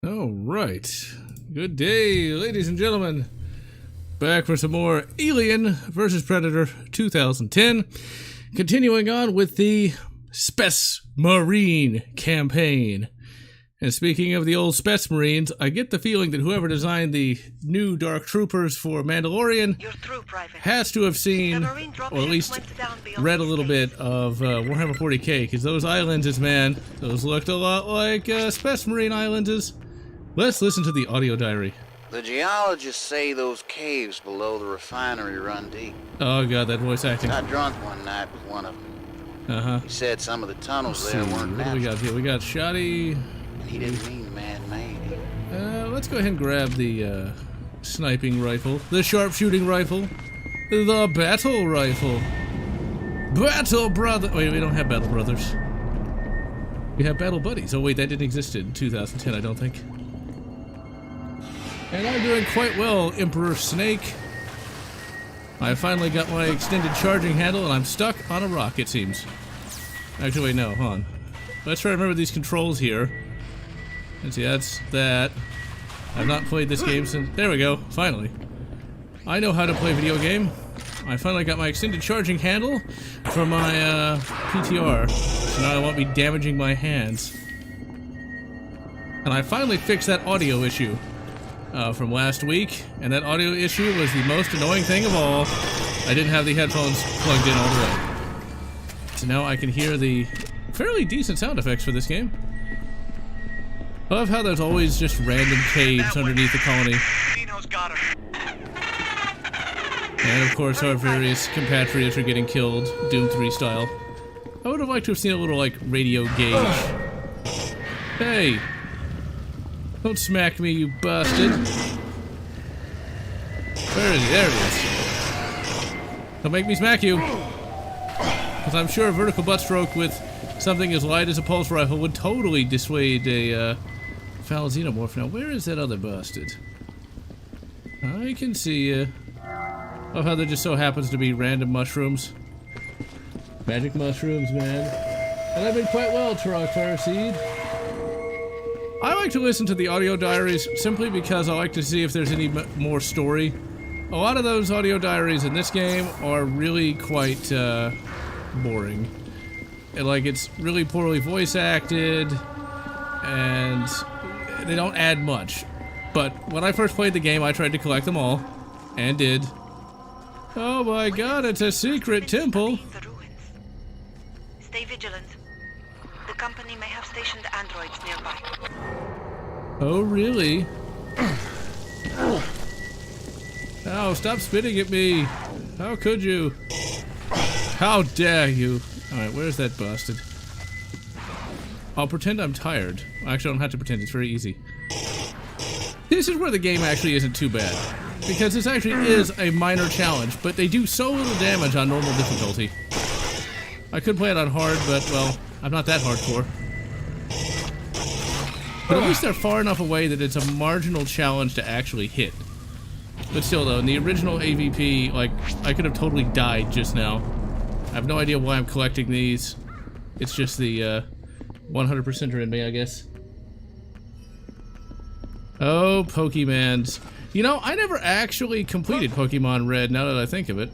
All right. Good day, ladies and gentlemen. Back for some more Alien vs. Predator 2010. Continuing on with the Space Marine campaign. And speaking of the old Space Marines, I get the feeling that whoever designed the new Dark Troopers for Mandalorian has to have seen, or at least read a little bit of Warhammer 40k, because those islanders, man, those looked a lot like Space Marine islanders. Let's listen to the audio diary. The geologists say those caves below the refinery run deep. Oh god, that voice acting. Got drunk one night with one of them. He said some of the tunnels there weren't natural. What do we got here? We got shoddy. And he didn't mean man-made. Let's go ahead and grab the sniping rifle, the sharpshooting rifle, the battle rifle. Battle brother. Wait, we don't have battle brothers. We have battle buddies. Oh wait, that didn't exist in 2010, I don't think. And I'm doing quite well, Emperor Snake. I finally got my extended charging handle, and I'm stuck on a rock, it seems. Actually, wait, no, hold on. Let's try to remember these controls here. Let's see, that's that. I've not played this game since... There we go, finally. I know how to play a video game. I finally got my extended charging handle for my PTR, so now I won't be damaging my hands. And I finally fixed that audio issue from last week, and that audio issue was the most annoying thing of all. I didn't have the headphones plugged in all the way. So now I can hear the fairly decent sound effects for this game. I love how there's always just random caves underneath the colony. And of course our various compatriots are getting killed, Doom 3 style. I would have liked to have seen a little, like, radio gauge. Hey! Don't smack me, you bastard. Where is he? There he is. Don't make me smack you. Because I'm sure a vertical butt stroke with something as light as a pulse rifle would totally dissuade a foul xenomorph. Now, where is that other bastard? I can see you. Oh, how there just so happens to be random mushrooms. Magic mushrooms, man. And I've been quite well, Turok Farseed. I like to listen to the audio diaries simply because I like to see if there's any more story. A lot of those audio diaries in this game are really quite boring. And, like, it's really poorly voice acted, and they don't add much. But when I first played the game, I tried to collect them all, and did. Oh my god, it's a secret temple! Stay vigilant. The company may have stationed androids nearby. Oh, really? Oh, stop spitting at me! How could you? How dare you! Alright, where's that bastard? I'll pretend I'm tired. Actually, I don't have to pretend, it's very easy. This is where the game actually isn't too bad. Because this actually is a minor challenge, but they do so little damage on normal difficulty. I could play it on hard, but, well, I'm not that hardcore. But at least they're far enough away that it's a marginal challenge to actually hit. But still, though, in the original AVP, like, I could have totally died just now. I have no idea why I'm collecting these. It's just the 100%er in me, I guess. Oh, Pokemans. You know, I never actually completed Pokemon Red, now that I think of it.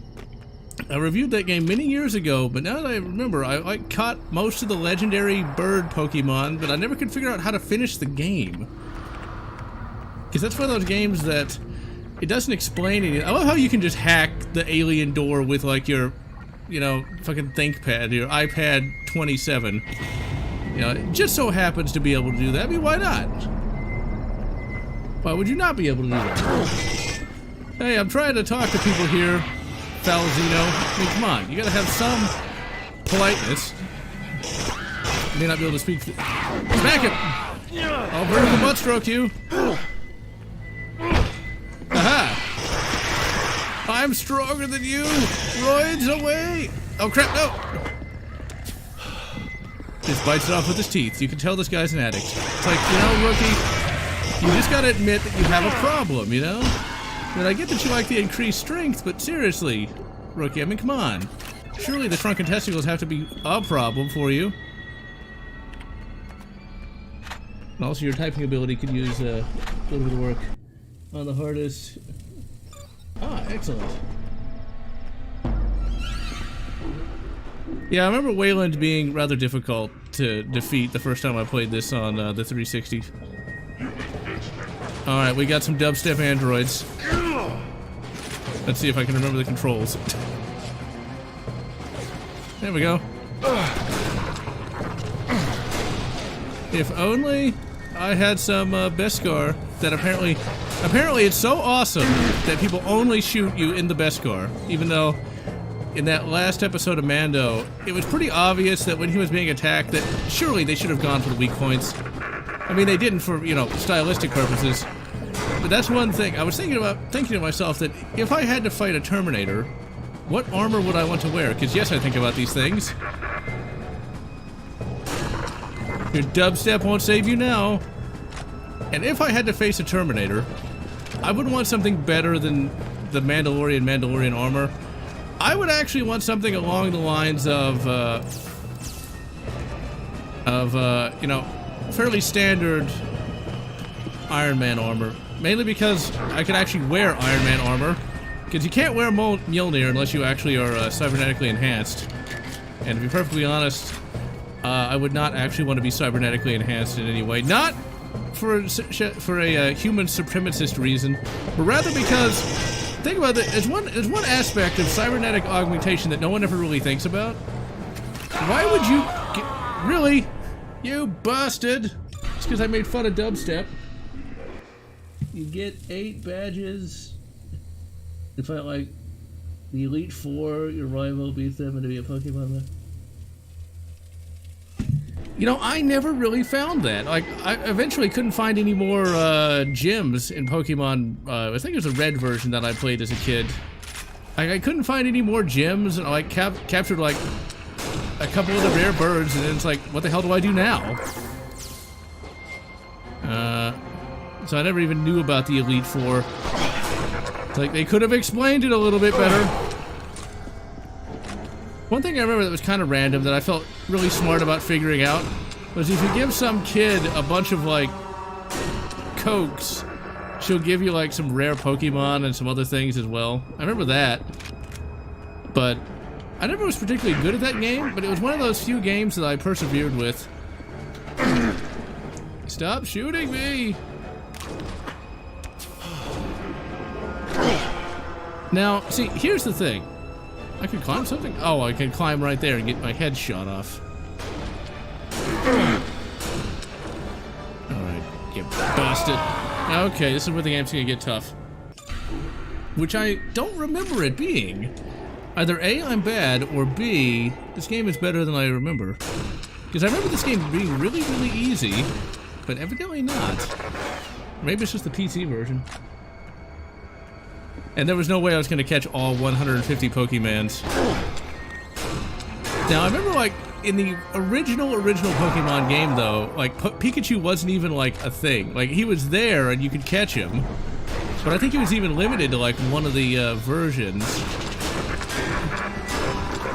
I reviewed that game many years ago, but now that I remember, I like caught most of the legendary bird Pokemon, but I never could figure out how to finish the game. Because that's one of those games that it doesn't explain anything. I love how you can just hack the alien door with, like, your, you know, fucking ThinkPad, your iPad 27. You know, it just so happens to be able to do that. I mean, why not? Why would you not be able to do that? Hey, I'm trying to talk to people here, Falzino. I mean, come on, you gotta have some politeness. You may not be able to speak. Smack him! I'll vertical butt stroke you. Aha! I'm stronger than you! Roids away! Oh crap, no! Just bites it off with his teeth. You can tell this guy's an addict. It's like, you know, rookie, you just gotta admit that you have a problem, you know? And I get that you like the increased strength, but seriously, rookie, I mean, come on. Surely the shrunken testicles have to be a problem for you. And also your typing ability could use a little bit of work on the hardest. Ah, excellent. Yeah, I remember Wayland being rather difficult to defeat the first time I played this on the 360. Alright, we got some dubstep androids. Let's see if I can remember the controls. There we go. If only I had some Beskar that apparently it's so awesome that people only shoot you in the Beskar, even though in that last episode of Mando, it was pretty obvious that when he was being attacked that surely they should have gone for the weak points. I mean, they didn't for, you know, stylistic purposes. But that's one thing. I was thinking to myself that if I had to fight a Terminator, what armor would I want to wear? Because yes, I think about these things. Your dubstep won't save you now. And if I had to face a Terminator, I would want something better than the Mandalorian armor. I would actually want something along the lines of you know, fairly standard Iron Man armor. Mainly because I could actually wear Iron Man armor. Because you can't wear Mjolnir unless you actually are cybernetically enhanced. And to be perfectly honest, I would not actually want to be cybernetically enhanced in any way. Not for a human supremacist reason, but rather because, think about it, there's one aspect of cybernetic augmentation that no one ever really thinks about. Why would you really? You busted! Just because I made fun of dubstep. You get 8 badges. If I like the Elite Four, your rival beats them and to be a Pokemon man. You know, I never really found that. Like, I eventually couldn't find any more gyms in Pokemon. I think it was a red version that I played as a kid. I couldn't find any more gyms, and I like captured like a couple of the rare birds, and then it's like, what the hell do I do now? So I never even knew about the Elite Four. It's like they could have explained it a little bit better. One thing I remember that was kind of random that I felt really smart about figuring out was if you give some kid a bunch of like Cokes, she'll give you like some rare Pokemon and some other things as well. I remember that. But I never was particularly good at that game, but it was one of those few games that I persevered with. Stop shooting me! Now, see, here's the thing. I could climb something? Oh, I can climb right there and get my head shot off. Alright, get busted. Okay, this is where the game's gonna get tough. Which I don't remember it being. Either A, I'm bad, or B, this game is better than I remember. Because I remember this game being really, really easy, but evidently not. Maybe it's just the PC version. And there was no way I was going to catch all 150 Pokemons. Now, I remember, like, in the original Pokemon game, though, like, Pikachu wasn't even, like, a thing. Like, he was there and you could catch him. But I think he was even limited to, like, one of the versions.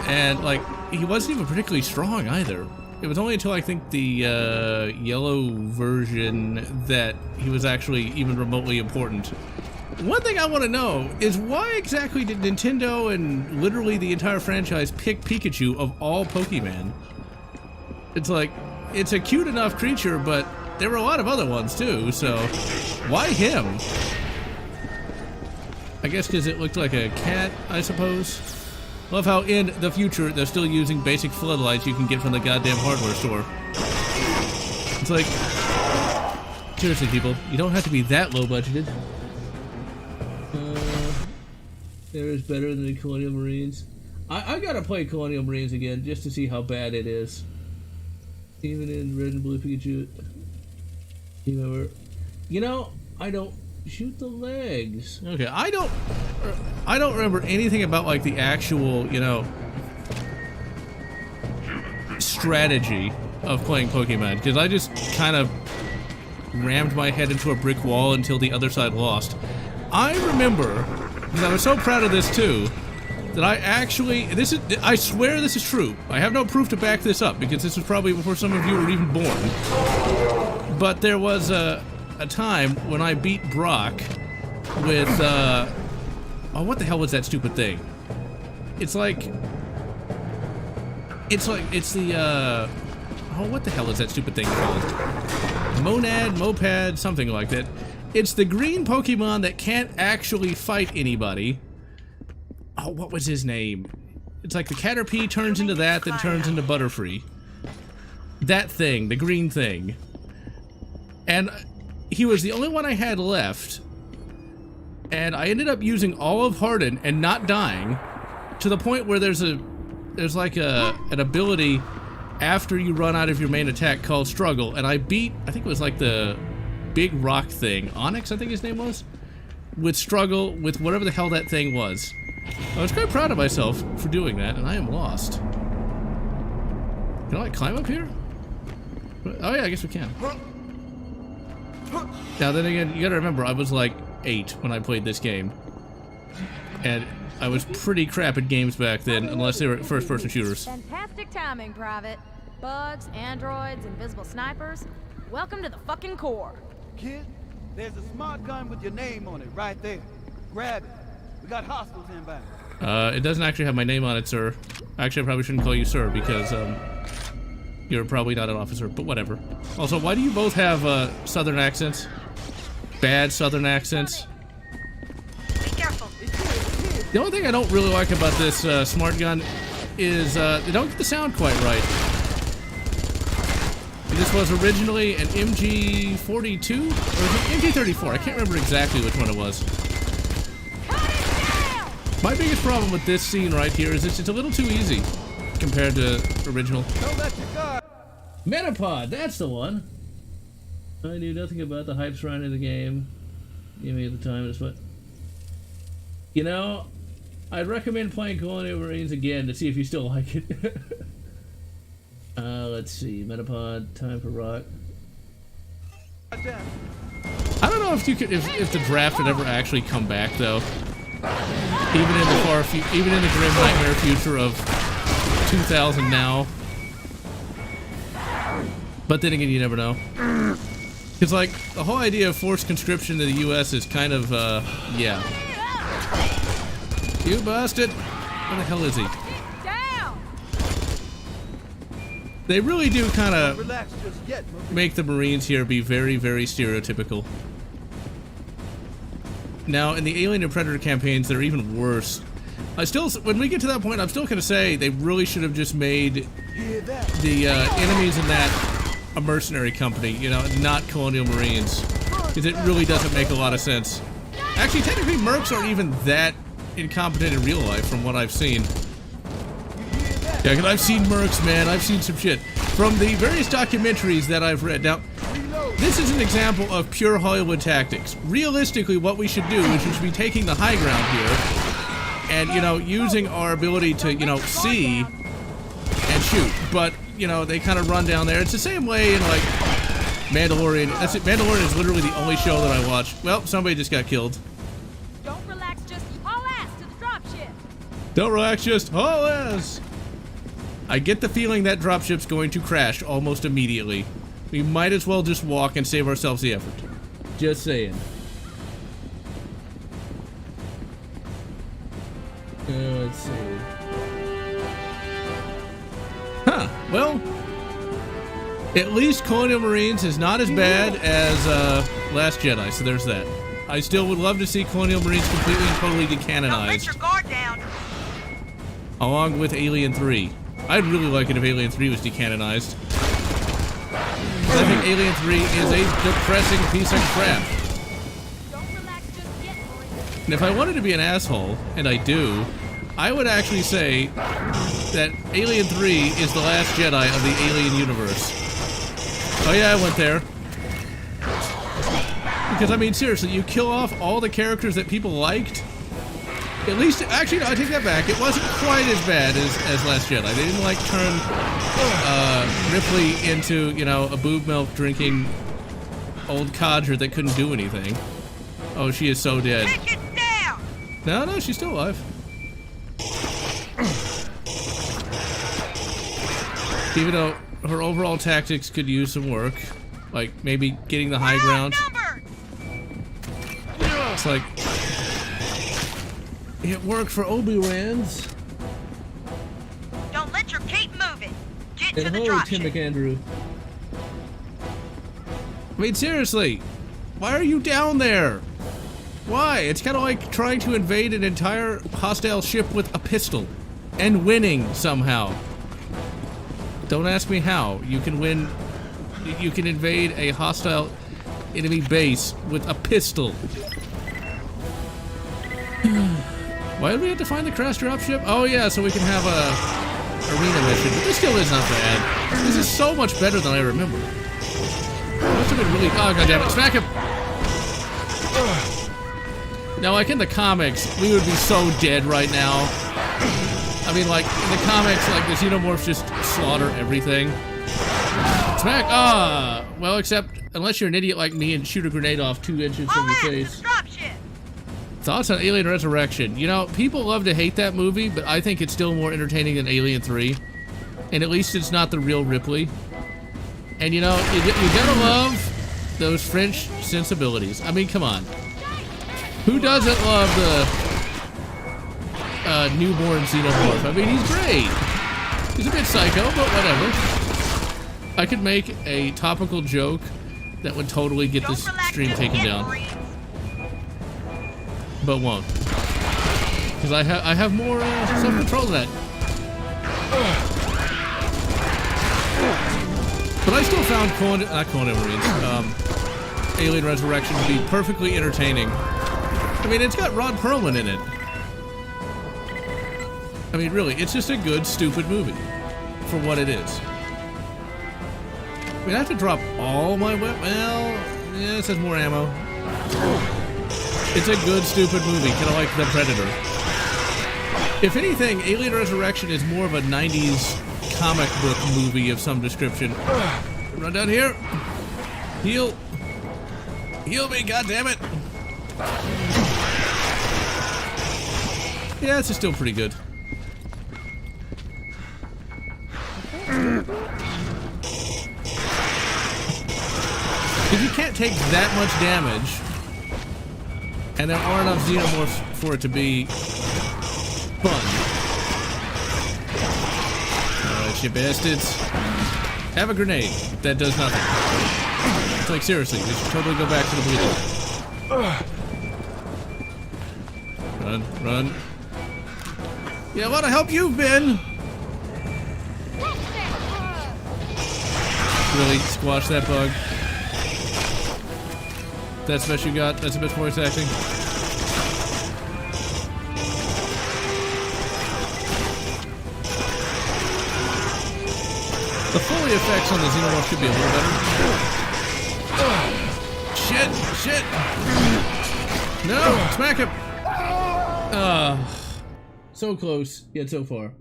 And, like, he wasn't even particularly strong, either. It was only until, I think, the yellow version that he was actually even remotely important. One thing I want to know is why exactly did Nintendo and literally the entire franchise pick Pikachu of all Pokemon? It's like, it's a cute enough creature, but there were a lot of other ones too, so why him? I guess because it looked like a cat, I suppose. Love how in the future they're still using basic floodlights you can get from the goddamn hardware store. It's like, seriously people, you don't have to be that low budgeted. There is better than the Colonial Marines. I gotta play Colonial Marines again just to see how bad it is. Even in Red and Blue Pikachu. You know, I don't shoot the legs. Okay, I don't remember anything about like the actual, you know, strategy of playing Pokemon because I just kind of rammed my head into a brick wall until the other side lost. I remember, because I was so proud of this too, that I actually, I swear this is true. I have no proof to back this up, because this was probably before some of you were even born. But there was a time when I beat Brock with, oh, what the hell was that stupid thing? It's the, oh, what the hell is that stupid thing called? Monad, Moped, something like that. It's the green Pokemon that can't actually fight anybody. Oh, what was his name? It's like the Caterpie turns into that, then turns into Butterfree. That thing, the green thing. And he was the only one I had left. And I ended up using all of Harden and not dying, to the point where there's like an ability after you run out of your main attack called Struggle, and I beat, I think it was like the big rock thing, Onyx I think his name was, with Struggle, with whatever the hell that thing was. I was quite proud of myself for doing that, and I am lost. Can I like climb up here? Oh yeah, I guess we can. Now then again, you gotta remember, I was like 8 when I played this game. And I was pretty crap at games back then, unless they were first-person shooters. Fantastic timing, Private. Bugs, androids, invisible snipers. Welcome to the fucking core. Kid, there's a smart gun with your name on it right there. Grab it. We got hostiles inbound. It doesn't actually have my name on it, sir. Actually, I probably shouldn't call you sir, because, you're probably not an officer, but whatever. Also, why do you both have, southern accents? Bad southern accents? Be careful. The only thing I don't really like about this, smart gun is, they don't get the sound quite right. This was originally an MG42? Or was it MG34? I can't remember exactly which one it was. My biggest problem with this scene right here is it's a little too easy compared to original. Metapod, that's the one. I knew nothing about the hype surrounding the game. Give me the time, but you know, I'd recommend playing Colonial Marines again to see if you still like it. Let's see, Metapod, time for rock. I don't know if you could, if the draft would ever actually come back though. Even in the grim nightmare future of 2000 now. But then again, you never know. Because, like, the whole idea of forced conscription to the U.S. is kind of, yeah. You busted! Where the hell is he? They really do kind of make the Marines here be very, very stereotypical. Now, in the Alien and Predator campaigns, they're even worse. When we get to that point, I'm still going to say they really should have just made the enemies in that a mercenary company, you know, not Colonial Marines. Because it really doesn't make a lot of sense. Actually, technically, mercs aren't even that incompetent in real life from what I've seen. Yeah, because I've seen mercs, man. I've seen some shit. From the various documentaries that I've read. Now, this is an example of pure Hollywood tactics. Realistically, what we should do is we should be taking the high ground here and, you know, using our ability to, you know, see and shoot. But, you know, they kind of run down there. It's the same way in, like, Mandalorian. That's it. Mandalorian is literally the only show that I watch. Well, somebody just got killed. Don't relax, just haul ass to the dropship. Don't relax, just haul ass. I get the feeling that dropship's going to crash almost immediately. We might as well just walk and save ourselves the effort. Just saying. Let's see. Huh, well, at least Colonial Marines is not as bad as Last Jedi, so there's that. I still would love to see Colonial Marines completely and totally decanonized. Let your guard down. Along with Alien 3. I'd really like it if Alien 3 was decanonized. I think Alien 3 is a depressing piece of crap. Don't relax just yet, boy. And if I wanted to be an asshole, and I do, I would actually say that Alien 3 is the last Jedi of the Alien universe. Oh yeah, I went there. Because, I mean, seriously, you kill off all the characters that people liked? At least, actually, no, I take that back. It wasn't quite as bad as Last Jedi. They didn't, like, turn Ripley into, you know, a boob milk drinking old codger that couldn't do anything. Oh, she is so dead. Take it down. No, she's still alive. Even though her overall tactics could use some work. Like, maybe getting the high ground. It's like... It worked for Obi-Wan's. Don't let your cape move it. Get to And the hello, Tim dropship. McAndrew. I mean, seriously, why are you down there? Why? It's kind of like trying to invade an entire hostile ship with a pistol and winning somehow. Don't ask me how. You can win. You can invade a hostile enemy base with a pistol. Why did we have to find the crash dropship? Oh yeah, so we can have a arena mission. But this still is not bad. This is so much better than I remember. Must have been really. Oh goddammit! Smack him! Now, like in the comics, we would be so dead right now. I mean, like in the comics, like the xenomorphs just slaughter everything. Smack! Ah! Well, except unless you're an idiot like me and shoot a grenade off 2 inches from your face. Thoughts on Alien Resurrection? You know, people love to hate that movie, but I think it's still more entertaining than Alien 3. And at least it's not the real Ripley. And you know, you gotta love those French sensibilities. I mean, come on. Who doesn't love the newborn xenomorph? I mean, he's great. He's a bit psycho, but whatever. I could make a topical joke that would totally get this stream taken down. But won't. Because I have more self-control than that. But I still found Alien Resurrection to be perfectly entertaining. I mean, it's got Ron Perlman in it. I mean, really, it's just a good, stupid movie for what it is. I mean, I have to drop all my well, yeah, it says more ammo. It's a good, stupid movie, kind of like The Predator. If anything, Alien Resurrection is more of a 90s comic book movie of some description. Run down here. Heal. Heal me, goddammit. Yeah, this is still pretty good. If you can't take that much damage, and there aren't enough xenomorphs for it to be fun. Alright, you bastards. Have a grenade. That does nothing. It's like, seriously, we should totally go back to the bleeder. Run, run. Yeah, what a help you've been! Really squash that bug. That's the best you got? That's the best voice acting? The Foley effects on the xenomorph should be a little better. Shit! Shit! No! Smack him! So close, yet so far.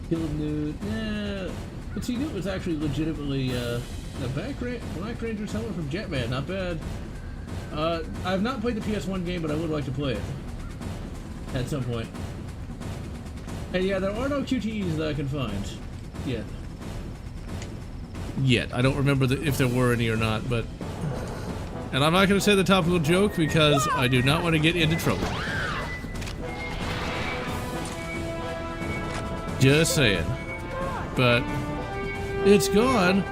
Killed Newt. Yeah. But see, Newt was actually legitimately a Black Ranger's helmet from Jetman. Not bad. I've not played the PS1 game, but I would like to play it at some point. And yeah, there are no QTEs that I can find yet. I don't remember if there were any or not, but... And I'm not going to say the topical joke because I do not want to get into trouble. Just saying. But it's gone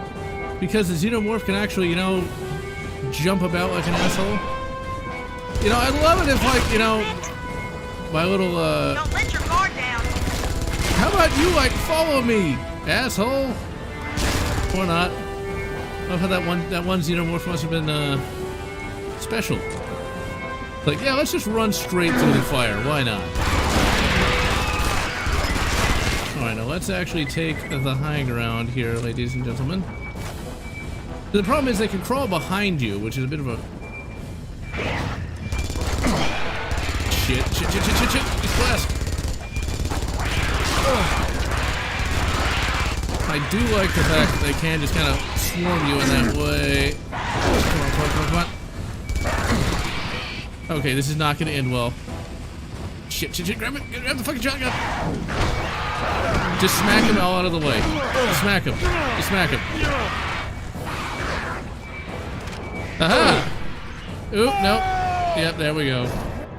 because the xenomorph can actually, you know, jump about like an asshole. You know, I'd love it if, like, you know, my little, Don't let your guard down. How about you, like, follow me, asshole? Or not. I love how that one xenomorph must have been, special. Like, yeah, let's just run straight through the fire. Why not? Alright, now let's actually take the high ground here, ladies and gentlemen. The problem is they can crawl behind you, which is a bit of a... Shit. He's blessed. I do like the fact that they can just kind of swarm you in that way. Come on. Okay, this is not gonna end well. Shit, grab it! Grab the fucking shotgun! Just smack him all out of the way. Just smack him. Just smack him. Aha! Oop, nope. Yep, there we go.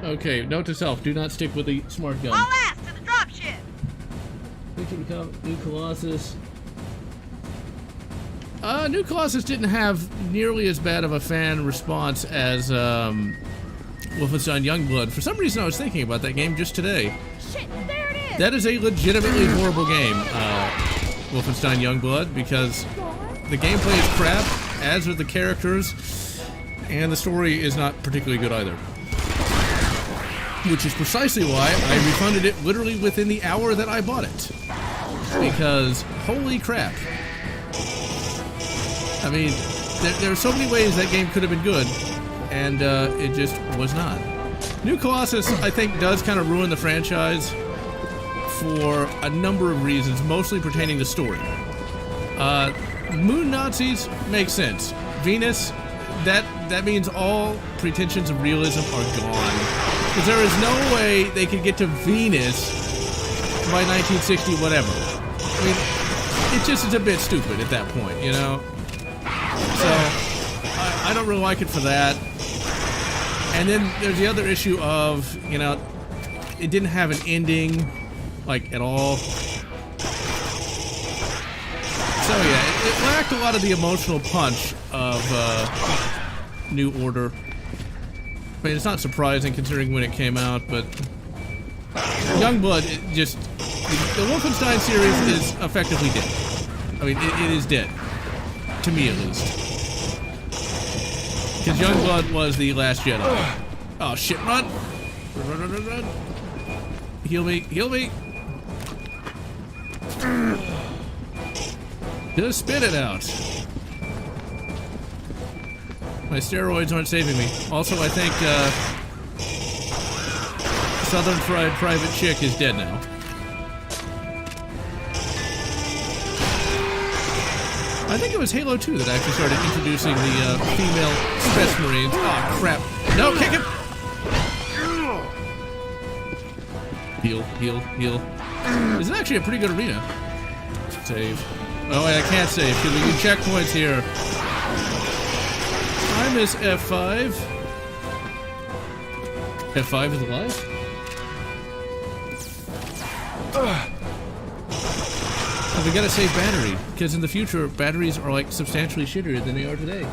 Okay, note to self, do not stick with the smart gun. All ass to the dropship! New Colossus. New Colossus didn't have nearly as bad of a fan response as Wolfenstein Youngblood. For some reason I was thinking about that game just today. Shit, there it is! That is a legitimately horrible game, Wolfenstein Youngblood, because the gameplay is crap, as are the characters, and the story is not particularly good either. Which is precisely why I refunded it literally within the hour that I bought it. Because, holy crap. I mean, there are so many ways that game could have been good, and it just was not. New Colossus, I think, does kind of ruin the franchise for a number of reasons, mostly pertaining to story. Moon Nazis makes sense. Venus, that means all pretensions of realism are gone. Because there is no way they could get to Venus by 1960 whatever. I mean, it just is a bit stupid at that point, you know? So, I don't really like it for that. And then there's the other issue of, you know, it didn't have an ending, like, at all. So yeah, it lacked a lot of the emotional punch of New Order. I mean, it's not surprising considering when it came out, but Youngblood, the Wolfenstein series is effectively dead. I mean, it is dead. To me, at least. Because Youngblood was the last Jedi. Oh shit, run! Run. Heal me. Just spit it out. My steroids aren't saving me. Also, I think, Southern Fried Private Chick is dead now. I think it was Halo 2 that actually started introducing the, female Space Marines. Oh, crap. No, kick him! Heal. This is actually a pretty good arena. Save. Oh, wait, I can't save, because we do checkpoints here. I miss F5. F5 is alive? Oh, we gotta save battery, because in the future, batteries are like substantially shittier than they are today.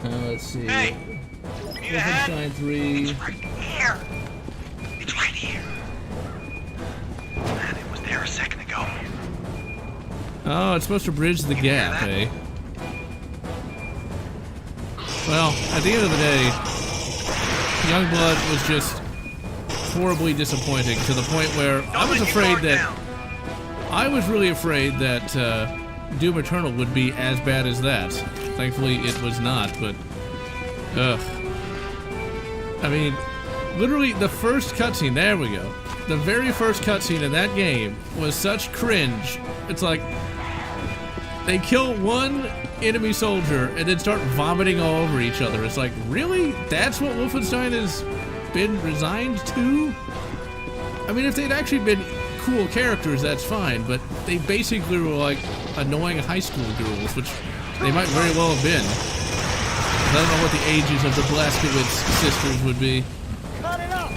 Let's see. Hey! Need a hand? Wolfenstein 3. It's right here! It's right here! Man, it was there a second ago. Oh, it's supposed to bridge the gap, eh? Well, at the end of the day, Youngblood was just horribly disappointing to the point where I was afraid that... I was really afraid that Doom Eternal would be as bad as that. Thankfully, it was not, but... Ugh. I mean, literally the first cutscene, there we go. The very first cutscene in that game was such cringe. It's like, they kill one enemy soldier and then start vomiting all over each other. It's like, really? That's what Wolfenstein has been resigned to? I mean, if they'd actually been cool characters, that's fine, but they basically were like annoying high school girls, which they might very well have been. I don't know what the ages of the Blazkowicz sisters would be. Cut it up!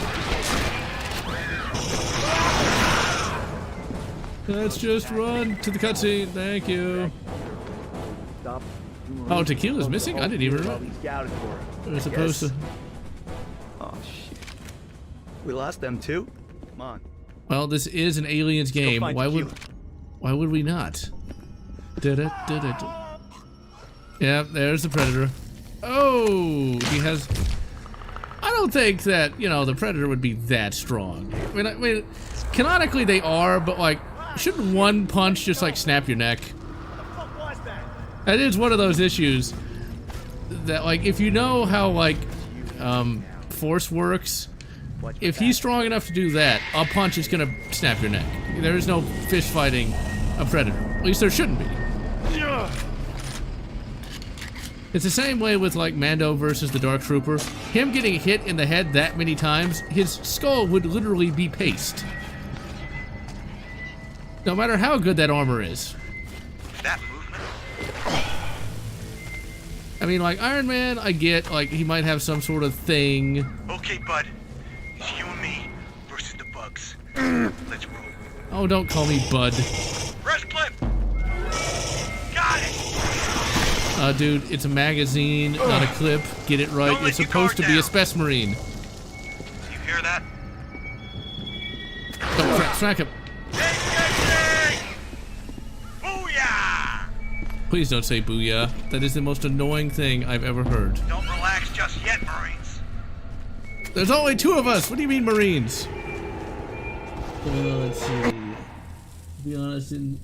Let's just run to the cutscene. Thank you. Oh, Tequila's missing? I didn't even know. It was supposed to. Oh shit. We lost them too? Come on. Well, this is an aliens game. Why would we not? Yeah, there's the Predator. Oh, he has. I don't think that, you know, the Predator would be that strong. I mean, canonically they are, but like, shouldn't one punch just like snap your neck? That is one of those issues that, like, if you know how, like, force works, if he's strong enough to do that, a punch is gonna snap your neck. There is no fist fighting a Predator. At least there shouldn't be. It's the same way with like Mando versus the Dark Trooper. Him getting hit in the head that many times, his skull would literally be paste. No matter how good that armor is. That movement? I mean, like Iron Man, I get like he might have some sort of thing. Okay, bud. It's you and me versus the bugs. Let's roll. Oh, don't call me Bud. Rest clip! Got it! Dude, it's a magazine, not a clip. Get it right. Don't let It's your supposed to guard be a down. Space Marine. You hear that? Don't smack him. Booyah! Please don't say booyah. That is the most annoying thing I've ever heard. Don't relax just yet, Marines. There's only 2 of us. What do you mean, Marines? Let's see. To be honest, didn't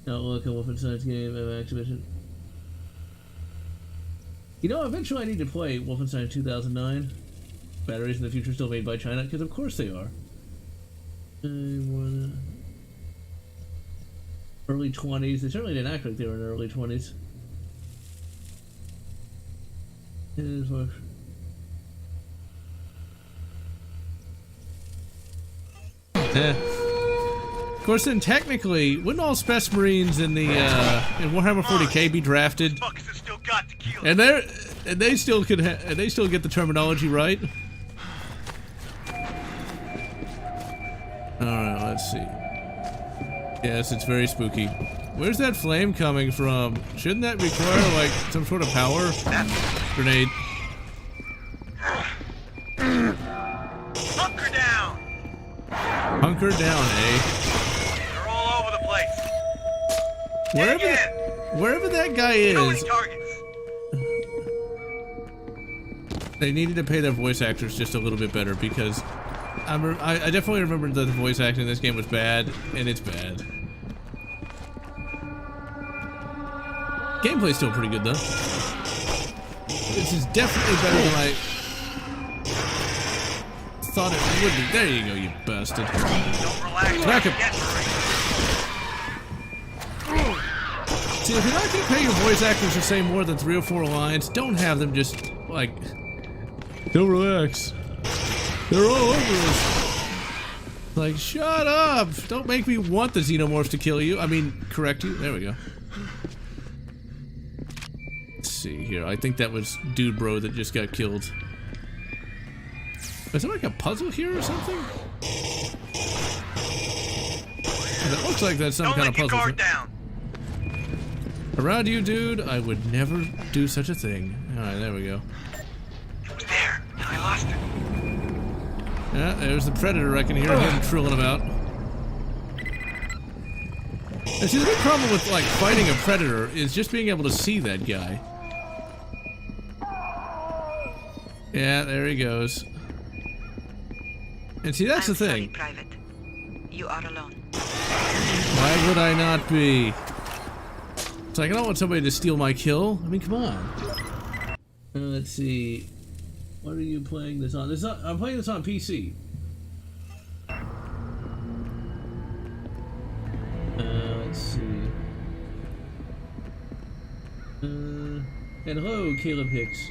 look a Wolfenstein's game of exhibition. You know, eventually I need to play Wolfenstein 2009. Batteries in the future still made by China, because of course they are. Early 20s. They certainly didn't act like they were in their early 20s. Of course, then technically, wouldn't all Space Marines in the in Warhammer 40K be drafted? Fuckers have still got to kill. And they still could they still get the terminology right. All right, let's see. Yes, it's very spooky. Where's that flame coming from? Shouldn't that require like some sort of power? Grenade. Hunker down. Hunker down, eh? They're all over the place. Wherever that guy Too many is, targets. they needed to pay their voice actors just a little bit better because I definitely remember that the voice acting in this game was bad, and it's bad. Gameplay's still pretty good though. This is definitely better than I thought it would be. There you go, you bastard. Don't relax. Smack him. Get Marines. See, if you're not gonna pay your voice actors to say more than 3 or 4 lines, don't have them just like. Don't relax. They're all over us. Like, shut up! Don't make me want the xenomorphs to kill you. I mean, correct you. There we go. Let's see here. I think that was Dude Bro that just got killed. Is there like a puzzle here or something? It looks like that's some kind of puzzle. Guard down. Around you, dude, I would never do such a thing. Alright, there we go. It was there. Now I lost it. Yeah, there's the Predator. I can hear him trilling about. And see, the big problem with, like, fighting a Predator is just being able to see that guy. Yeah, there he goes. And see, that's the thing. Sorry, Private. You are alone. Why would I not be? It's like, I don't want somebody to steal my kill. I mean, come on. Let's see. What are you playing this on? I'm playing this on PC. Let's see. And hello, Caleb Hicks.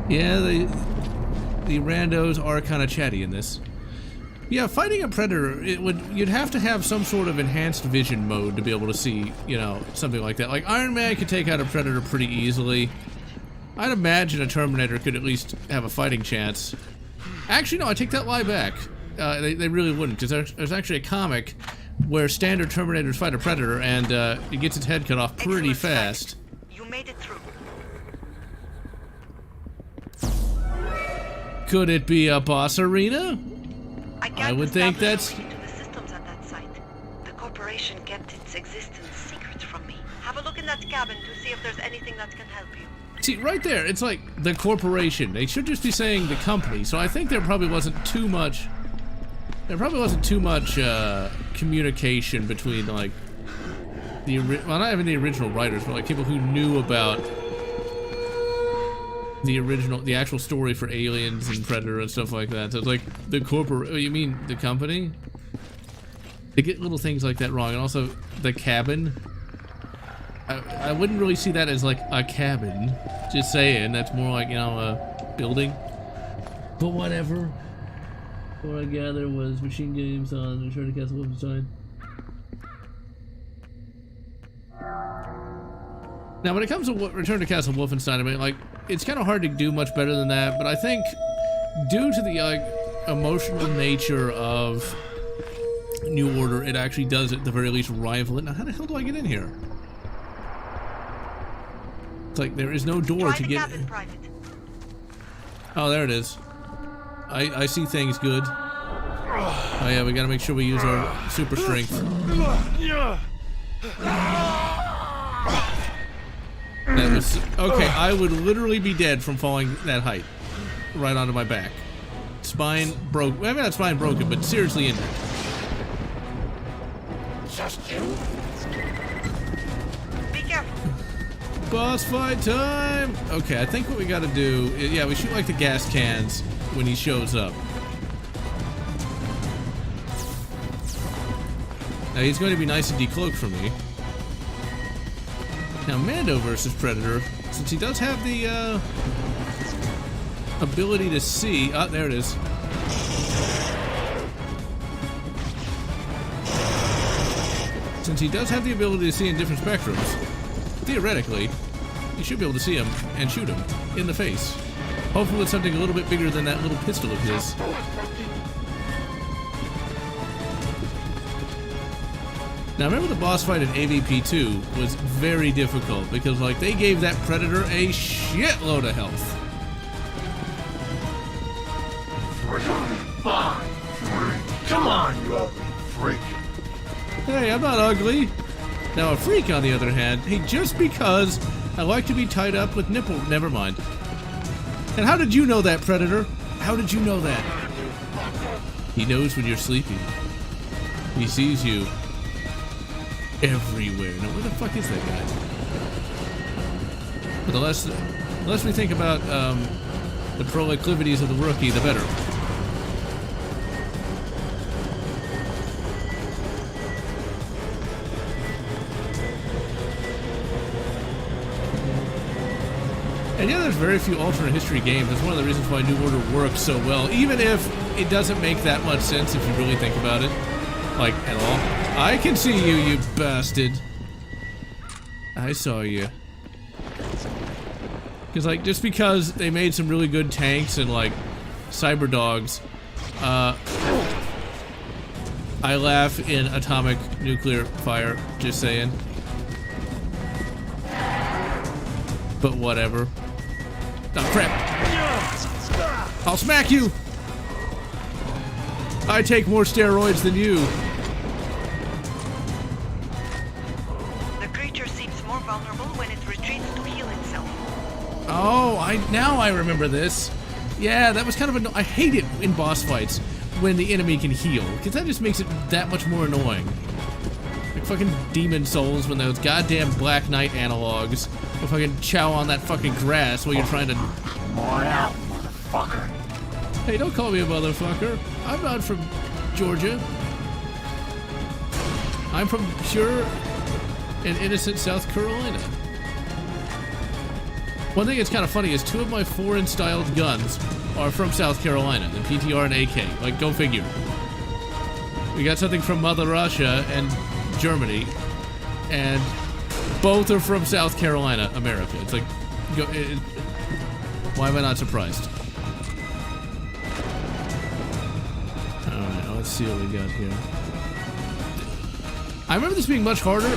Yeah, the randos are kind of chatty in this. Yeah, fighting a Predator, you'd have to have some sort of enhanced vision mode to be able to see, you know, something like that. Like, Iron Man could take out a Predator pretty easily. I'd imagine a Terminator could at least have a fighting chance. Actually, no, I take that lie back. They really wouldn't, because there's actually a comic where standard Terminators fight a Predator, and it gets its head cut off pretty Excellent fast. fight. You made it through. Could it be a boss arena? I would think that's... To the systems at that site. The corporation kept its existence secret from me. Have a look in that cabin to see if there's anything that can help you. See, right there, it's like the corporation. They should just be saying the company. So I think there probably wasn't too much... There probably wasn't too much communication between, like, well, not even the original writers, but like people who knew about the actual story for Aliens and Predator and stuff like that. So it's like the you mean the company? They get little things like that wrong, and also the cabin. I wouldn't really see that as like a cabin. Just saying, that's more like, you know, a building. But whatever. What I gather was machine games on Return to Castle Wolfenstein. Now, when it comes to Return to Castle Wolfenstein, I mean, like, it's kind of hard to do much better than that, but I think due to the, like, emotional nature of New Order, it actually does at the very least rival it. Now, how the hell do I get in here? It's like there is no door to get in. Oh, there it is. I see things good. Oh yeah, we gotta make sure we use our super strength. That was, okay, I would literally be dead from falling that height. Right onto my back. Spine broke. Well, I mean, not spine broken, but seriously injured. Be careful. Boss fight time! Okay, I think what we gotta do is, yeah, we shoot like the gas cans when he shows up. Now he's going to be nice and decloaked for me. Now Mando versus Predator, since he does have the ability to see. Ah, there it is. Since he does have the ability to see in different spectrums, theoretically, you should be able to see him and shoot him in the face. Hopefully with something a little bit bigger than that little pistol of his. Now remember the boss fight in AVP2 was very difficult because like they gave that Predator a shitload of health. Come on, you ugly freak. Hey, I'm not ugly. Now a freak, on the other hand, hey, just because I like to be tied up with nipple, never mind. And how did you know that, Predator? How did you know that? He knows when you're sleeping. He sees you everywhere. Now, where the fuck is that guy? But the less we think about the proclivities of the rookie, the better. And yeah, there's very few alternate history games. That's one of the reasons why New Order works so well, even if it doesn't make that much sense if you really think about it. Like, at all. I can see you, you bastard. I saw you. Because, like, just because they made some really good tanks and, like, cyber dogs, I laugh in atomic nuclear fire, just saying. But whatever. Oh, crap. I'll smack you! I take more steroids than you. The creature seems more vulnerable when it retreats to heal itself. Oh, now I remember this. Yeah, that was kind of I hate it in boss fights when the enemy can heal, because that just makes it that much more annoying. Like fucking Demon Souls when those goddamn Black Knight analogs will fucking chow on that fucking grass while you're trying to... More out, motherfucker. Hey, don't call me a motherfucker. I'm not from Georgia. I'm from pure and innocent South Carolina. One thing that's kind of funny is 2 of my foreign-styled guns are from South Carolina, the PTR and AK. Like, go figure. We got something from Mother Russia and Germany, and both are from South Carolina, America. It's like, why am I not surprised? Alright, let's see what we got here. I remember this being much harder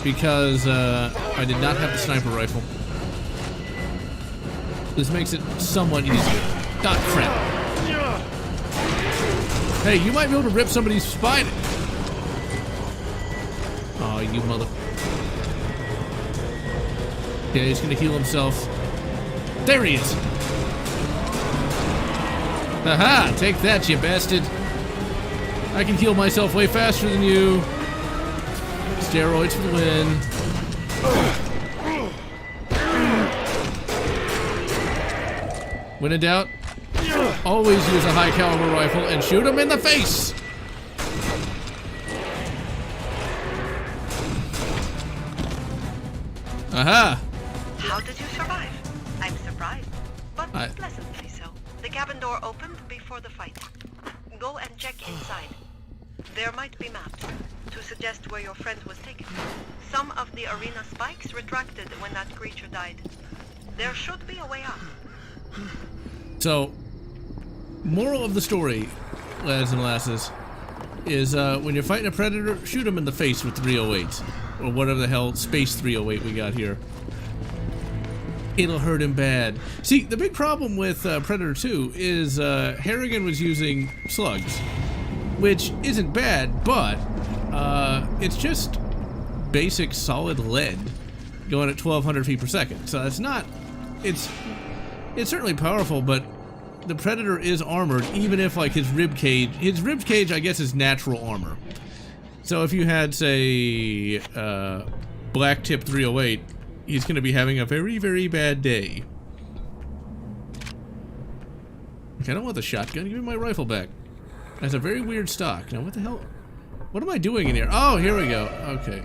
because I did not have the sniper rifle. This makes it somewhat easier. God, crap. Hey, you might be able to rip somebody's spine. Oh, you mother... Yeah, he's gonna heal himself. There he is! Aha! Take that, you bastard! I can heal myself way faster than you. Steroids for the win. When in doubt, always use a high caliber rifle and shoot him in the face! Aha! How did you survive? I'm surprised, but pleasantly so. The cabin door opened before the fight. Go and check inside. There might be maps to suggest where your friend was taken. Some of the arena spikes retracted when that creature died. There should be a way out. So, moral of the story, lads and lasses, is when you're fighting a predator, shoot him in the face with 308. Or whatever the hell, space 308 we got here. It'll hurt him bad. See, the big problem with Predator 2 is Harrigan was using slugs. Which isn't bad, but it's just basic solid lead going at 1,200 feet per second. So that's not... It's certainly powerful, but the Predator is armored, even if, like, his rib cage, I guess, is natural armor. So if you had, say, Black Tip 308, he's going to be having a very, very bad day. Okay, I don't want the shotgun. Give me my rifle back. That's a very weird stock. Now, what the hell? What am I doing in here? Oh, here we go. Okay.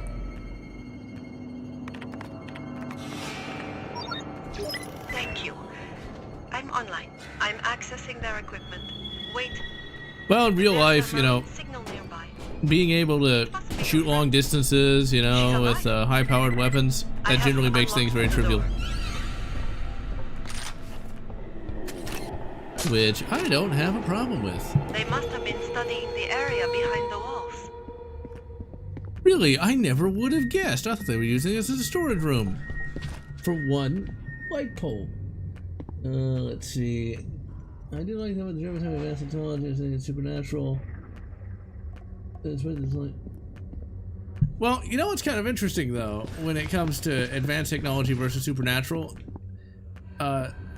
Thank you. I'm online. I'm accessing their equipment. Wait. Well, in real life, you know, signal nearby. being able to shoot long distances, you know, with high-powered weapons, that generally makes things very trivial. Which I don't have a problem with. They must have been studying the area behind the walls. Really, I never would have guessed. I thought they were using this as a storage room. For one light pole. Let's see. I do like that with the Germans have advanced intelligence and supernatural. That's what it's like. Well, you know what's kind of interesting, though, when it comes to advanced technology versus supernatural?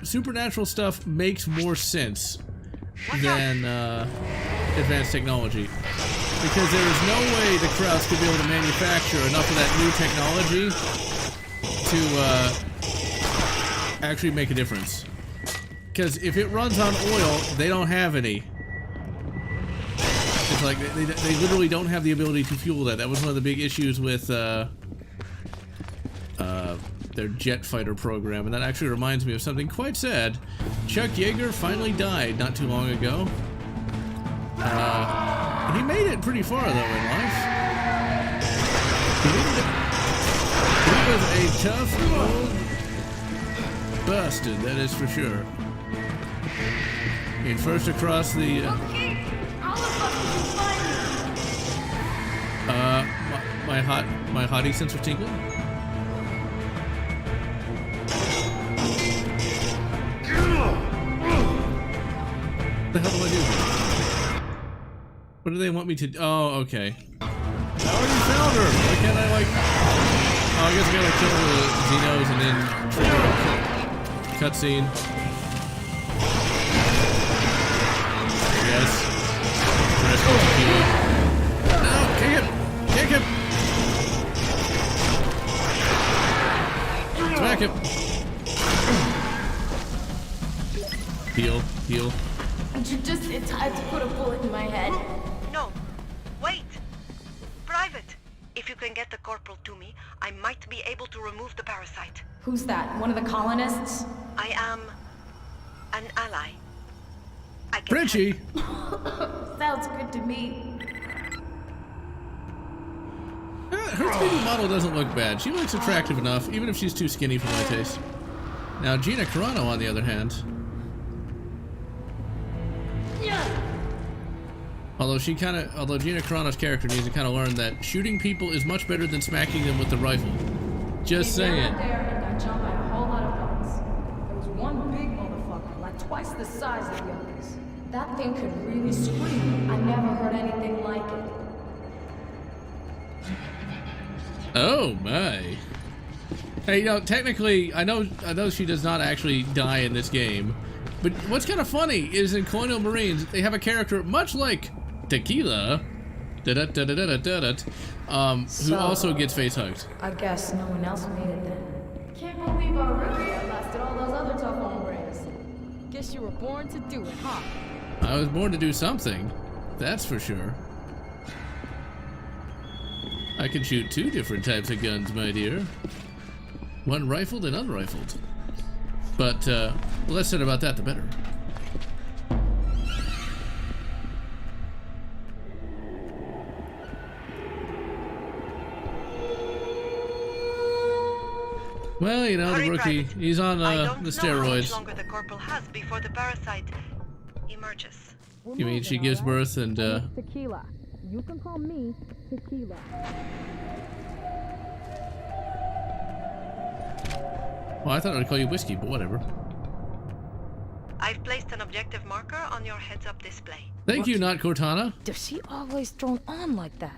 Supernatural stuff makes more sense than advanced technology. Because there is no way the Krauts could be able to manufacture enough of that new technology to actually make a difference. Because if it runs on oil, they don't have any. It's like they literally don't have the ability to fuel that. That was one of the big issues with their jet fighter program, and that actually reminds me of something quite sad. Chuck Yeager finally died not too long ago. He made it pretty far, though, in life. He was a tough old bastard, that is for sure. He'd first across the... my hottie sense of tingling? What the hell do I do? What do they want me to do? Oh, okay. I already found her! Why can't I, like... Oh, I guess I gotta kill the Xenos and then trigger a cutscene. Yes. No! Kick him! Kick him! Smack him! Heal. Heal. Aren't you just in time to put a bullet in my head? No. Wait. Private. If you can get the corporal to me, I might be able to remove the parasite. Who's that? One of the colonists? I am an ally. I can Frenchie! Sounds good to me. Her 3D model doesn't look bad. She looks attractive enough, even if she's too skinny for my taste. Now, Gina Carano, on the other hand... Although Gina Carano's character needs to kind of learn that shooting people is much better than smacking them with the rifle. Just saying. There and got jumped by a whole lot of bullets. There was one big motherfucker, like twice the size of the others. That thing could really scream. I never heard anything like it. Oh my. Hey, you know, technically, I know she does not actually die in this game, but what's kind of funny is in Colonial Marines, they have a character much like Tequila, who also gets face hugged. I guess no one else made it then. Can't believe I really lasted all those other tough hombres. Guess you were born to do it, huh? I was born to do something, that's for sure. I can shoot 2 different types of guns, my dear. One rifled and unrifled. But the less said about that, the better. Well, you know, Hurry, the rookie, Private. he's on I the don't know how steroids. much longer the corporal has before the parasite emerges. You mean she gives birth and, Tequila. You can call me Tequila. Well, I thought I'd call you Whiskey, but whatever. I've placed an objective marker on your heads-up display. Thank you, not Cortana. Does she always drone on like that?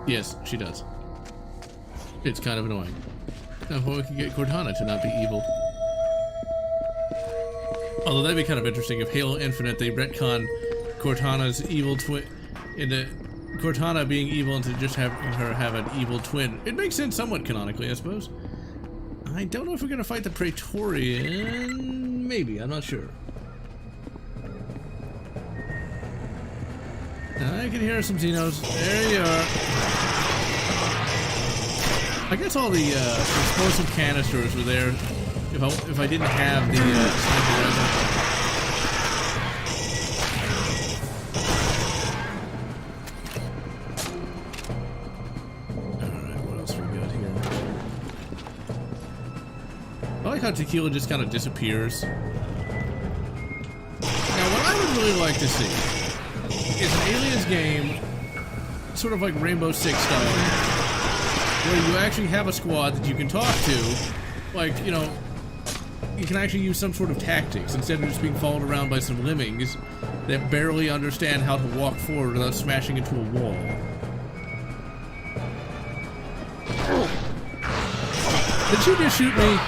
Yes, she does. It's kind of annoying. Now, we could get Cortana to not be evil. Although that'd be kind of interesting if Halo Infinite, they retcon Cortana's evil twin into Cortana being evil and to just have her have an evil twin. It makes sense somewhat canonically, I suppose. I don't know if we're gonna fight the Praetorian. Maybe, I'm not sure. I can hear some Xenos. There you are. I guess all the explosive canisters were there if I didn't have the sniper rifle. Alright, what else we got here? I like how Tequila just kind of disappears. Now, what I would really like to see is an Aliens game, sort of like Rainbow Six style, where you actually have a squad that you can talk to, like, you know, you can actually use some sort of tactics instead of just being followed around by some lemmings that barely understand how to walk forward without smashing into a wall. Did you just shoot me?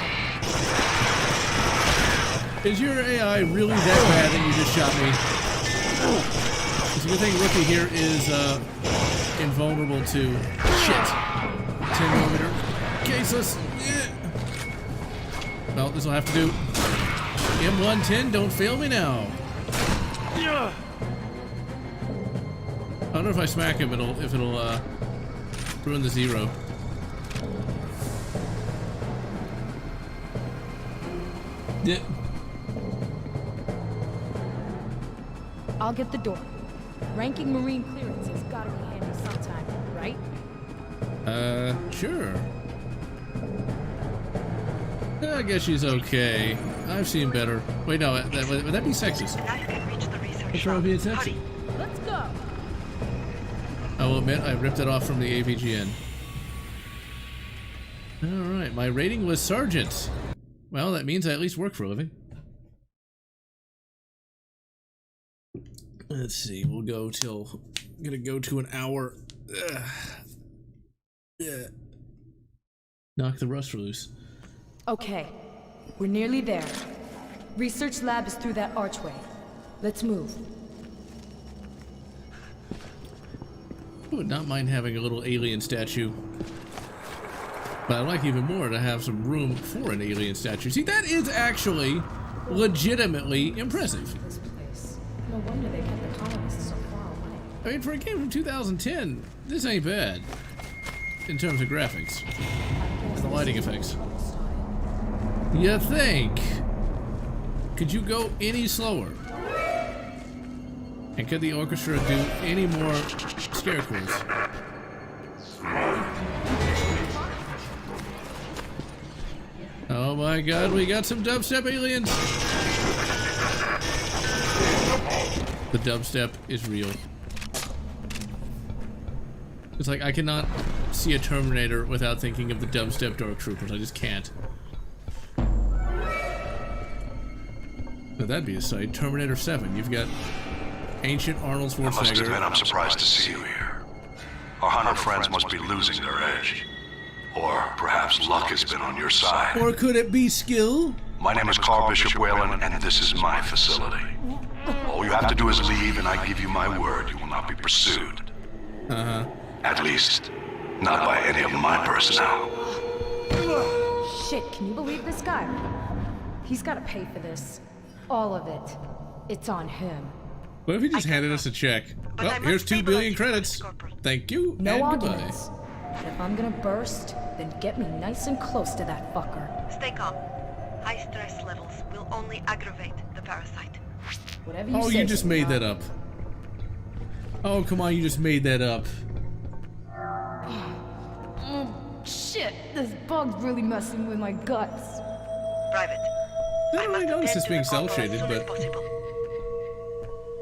Is your AI really that bad that you just shot me? It's a good thing Rookie here is invulnerable to shit. 10mm caseless. Yeah. Well, this will have to do. M110, don't fail me now. I don't know if I smack him, if it'll ruin the zero. Yeah. I'll get the door. Ranking Marine clearance has got to be handy sometime, right? Sure. I guess she's okay. I've seen better. Wait, no, would that be sexist? Now you can reach the research What's wrong with being sexy? Let's go. I will admit, I ripped it off from the AVGN. Alright, my rating was Sergeant. Well, that means I at least work for a living. Let's see, we'll go till... I'm gonna go to an hour. Yeah. Knock the rust loose. Okay, we're nearly there. Research lab is through that archway. Let's move. I would not mind having a little alien statue. But I'd like even more to have some room for an alien statue. See, that is actually legitimately impressive. This place. No wonder they kept the colonists so far away. I mean, for a game from 2010, this ain't bad. In terms of graphics. And the lighting effects. You think? Could you go any slower? And could the orchestra do any more scarecrows? Oh my god, we got some dubstep aliens! The dubstep is real. It's like, I cannot see a Terminator without thinking of the dubstep Dark Troopers. I just can't. Now that'd be a sight. Terminator 7. You've got ancient Arnold Schwarzenegger. I must admit, I'm surprised to see you here. Our hunter friends must be losing their edge. Or perhaps luck has been on your side. Or could it be skill? My name is Carl Bishop Whalen, and this is my facility. All you have to do is leave, and I give you my word you will not be pursued. Uh-huh. At least, not by any of my personnel. Shit, can you believe this guy? He's gotta pay for this. All of it. It's on him. What if he just handed us a check? Well, here's 2 billion credits. Thank you, No and arguments. But if I'm gonna burst, then get me nice and close to that fucker. Stay calm. High stress levels will only aggravate the parasite. Whatever you Oh, say, you just made sweetheart. that up. Oh, come on, you just made that up. Oh, shit. This bug's really messing with my guts. Private. I didn't really notice this being cell shaded, but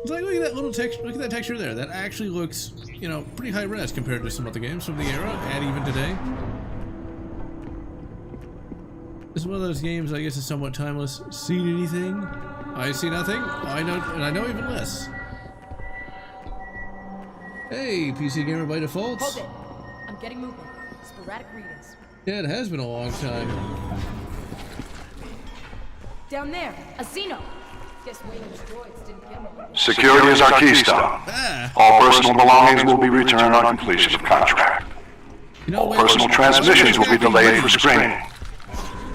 it's like, look at that little texture. Look at that texture there. That actually looks, you know, pretty high res compared to some other games from the era and even today. This is one of those games, I guess, is somewhat timeless. Seen anything? I see nothing. I know, and I know even less. Hey, PC gamer by default. Hold it. I'm getting movement. Sporadic readings. Yeah, it has been a long time. Down there, a Xeno. Guess Wayland's droids didn't get me. Security is our keystone. Ah. All personal belongings will be returned on completion of contract. You know, All personal transmissions will be delayed for screening.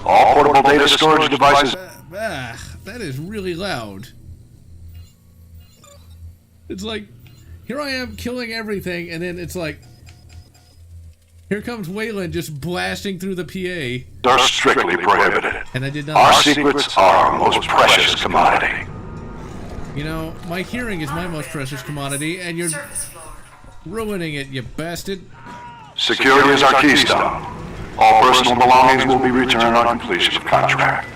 All portable data storage devices... That is really loud. It's like, here I am killing everything, and then it's like, here comes Wayland just blasting through the PA. are strictly prohibited. And I did not. Our secrets are our most precious commodity. You know, my hearing is my most precious commodity, and you're ruining it, you bastard. Security is our keystone. All personal belongings will be returned on completion of contract.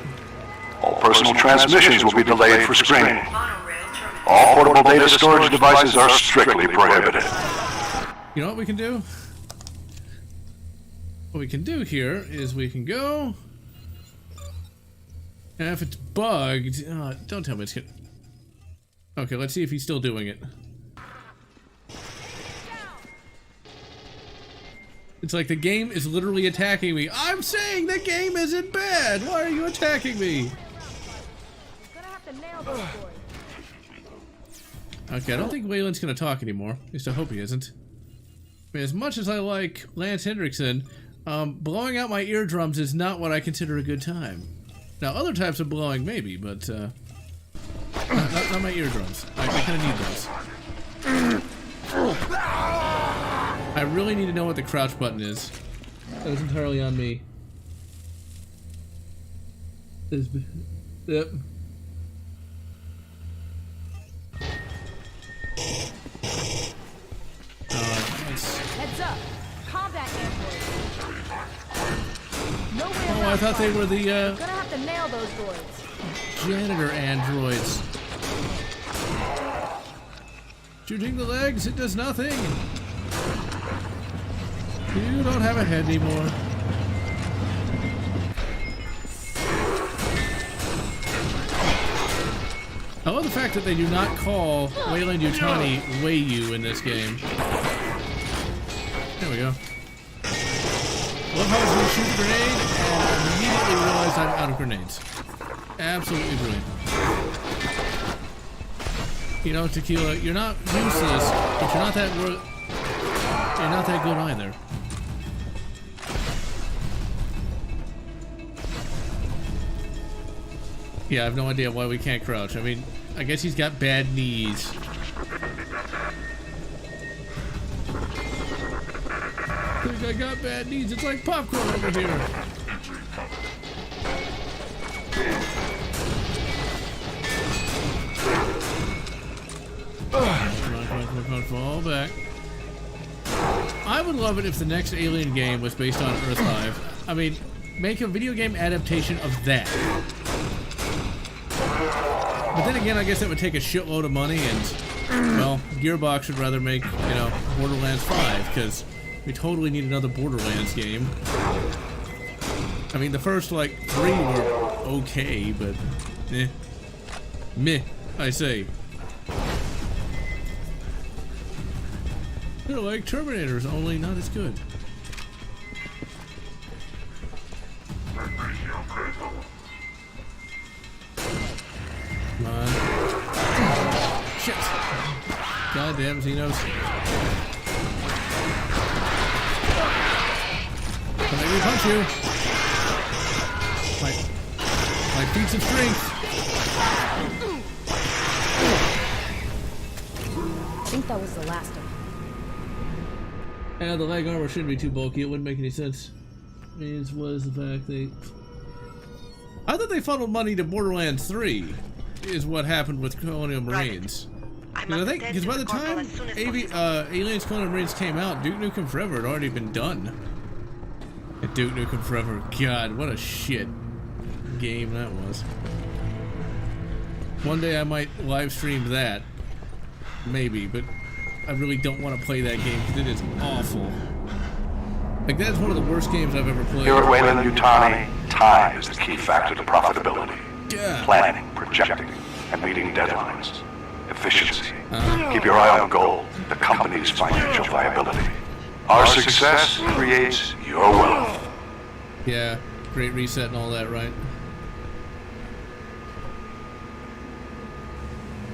All personal transmissions will be delayed for screening. All portable data storage devices are strictly prohibited. You know what we can do? What we can do here is we can go... And if it's bugged... don't tell me it's gonna... Okay, let's see if he's still doing it. It's like the game is literally attacking me. I'm saying the game isn't bad! Why are you attacking me? Okay, I don't think Wayland's gonna talk anymore. At least I hope he isn't. I mean, as much as I like Lance Hendrickson, blowing out my eardrums is not what I consider a good time. Now, other types of blowing, maybe, but not my eardrums. I kind of need those. I really need to know what the crouch button is. That was entirely on me. Yep. Heads up! Combat androids! No way Oh, I thought they were the, Gonna have to nail those droids. janitor androids. Shooting the legs, it does nothing. You don't have a head anymore. I love the fact that they do not call Wayland Yutani Wayu in this game. There we go. Love how I was going to shoot a grenade and immediately realized I'm out of grenades. Absolutely brilliant. You know, Tequila, you're not useless, but you're not that good either. Yeah, I have no idea why we can't crouch. I mean, I guess he's got bad knees. I think I got bad knees. It's like popcorn over here. Come on, fall back. I would love it if the next Alien game was based on Earth 5. I mean, make a video game adaptation of that. But then again, I guess that would take a shitload of money, and, well, Gearbox would rather make, you know, Borderlands 5, because we totally need another Borderlands game. I mean, the first, like, 3 were okay, but, meh, I say. They're like Terminators, only not as good. Come on. Shit. Goddamn Xenos. Don't make me punch you. My feats of strength. I think that was the last of them. Yeah, the leg armor shouldn't be too bulky. It wouldn't make any sense. was the fact I thought they funneled money to Borderlands 3 is what happened with Colonial Marines. Because by the time Aliens Colonial Marines came out, Duke Nukem Forever had already been done. And Duke Nukem Forever, God, what a shit game that was. One day I might live stream that, maybe, but I really don't want to play that game because it is awful. Like, that's one of the worst games I've ever played. Here at Weyland-Yutani, time is the key factor to profitability. Yeah. Planning, projecting, and meeting deadlines. Efficiency. Keep your eye on goal, the company's financial viability. Our success creates your wealth. Yeah, Great Reset and all that, right?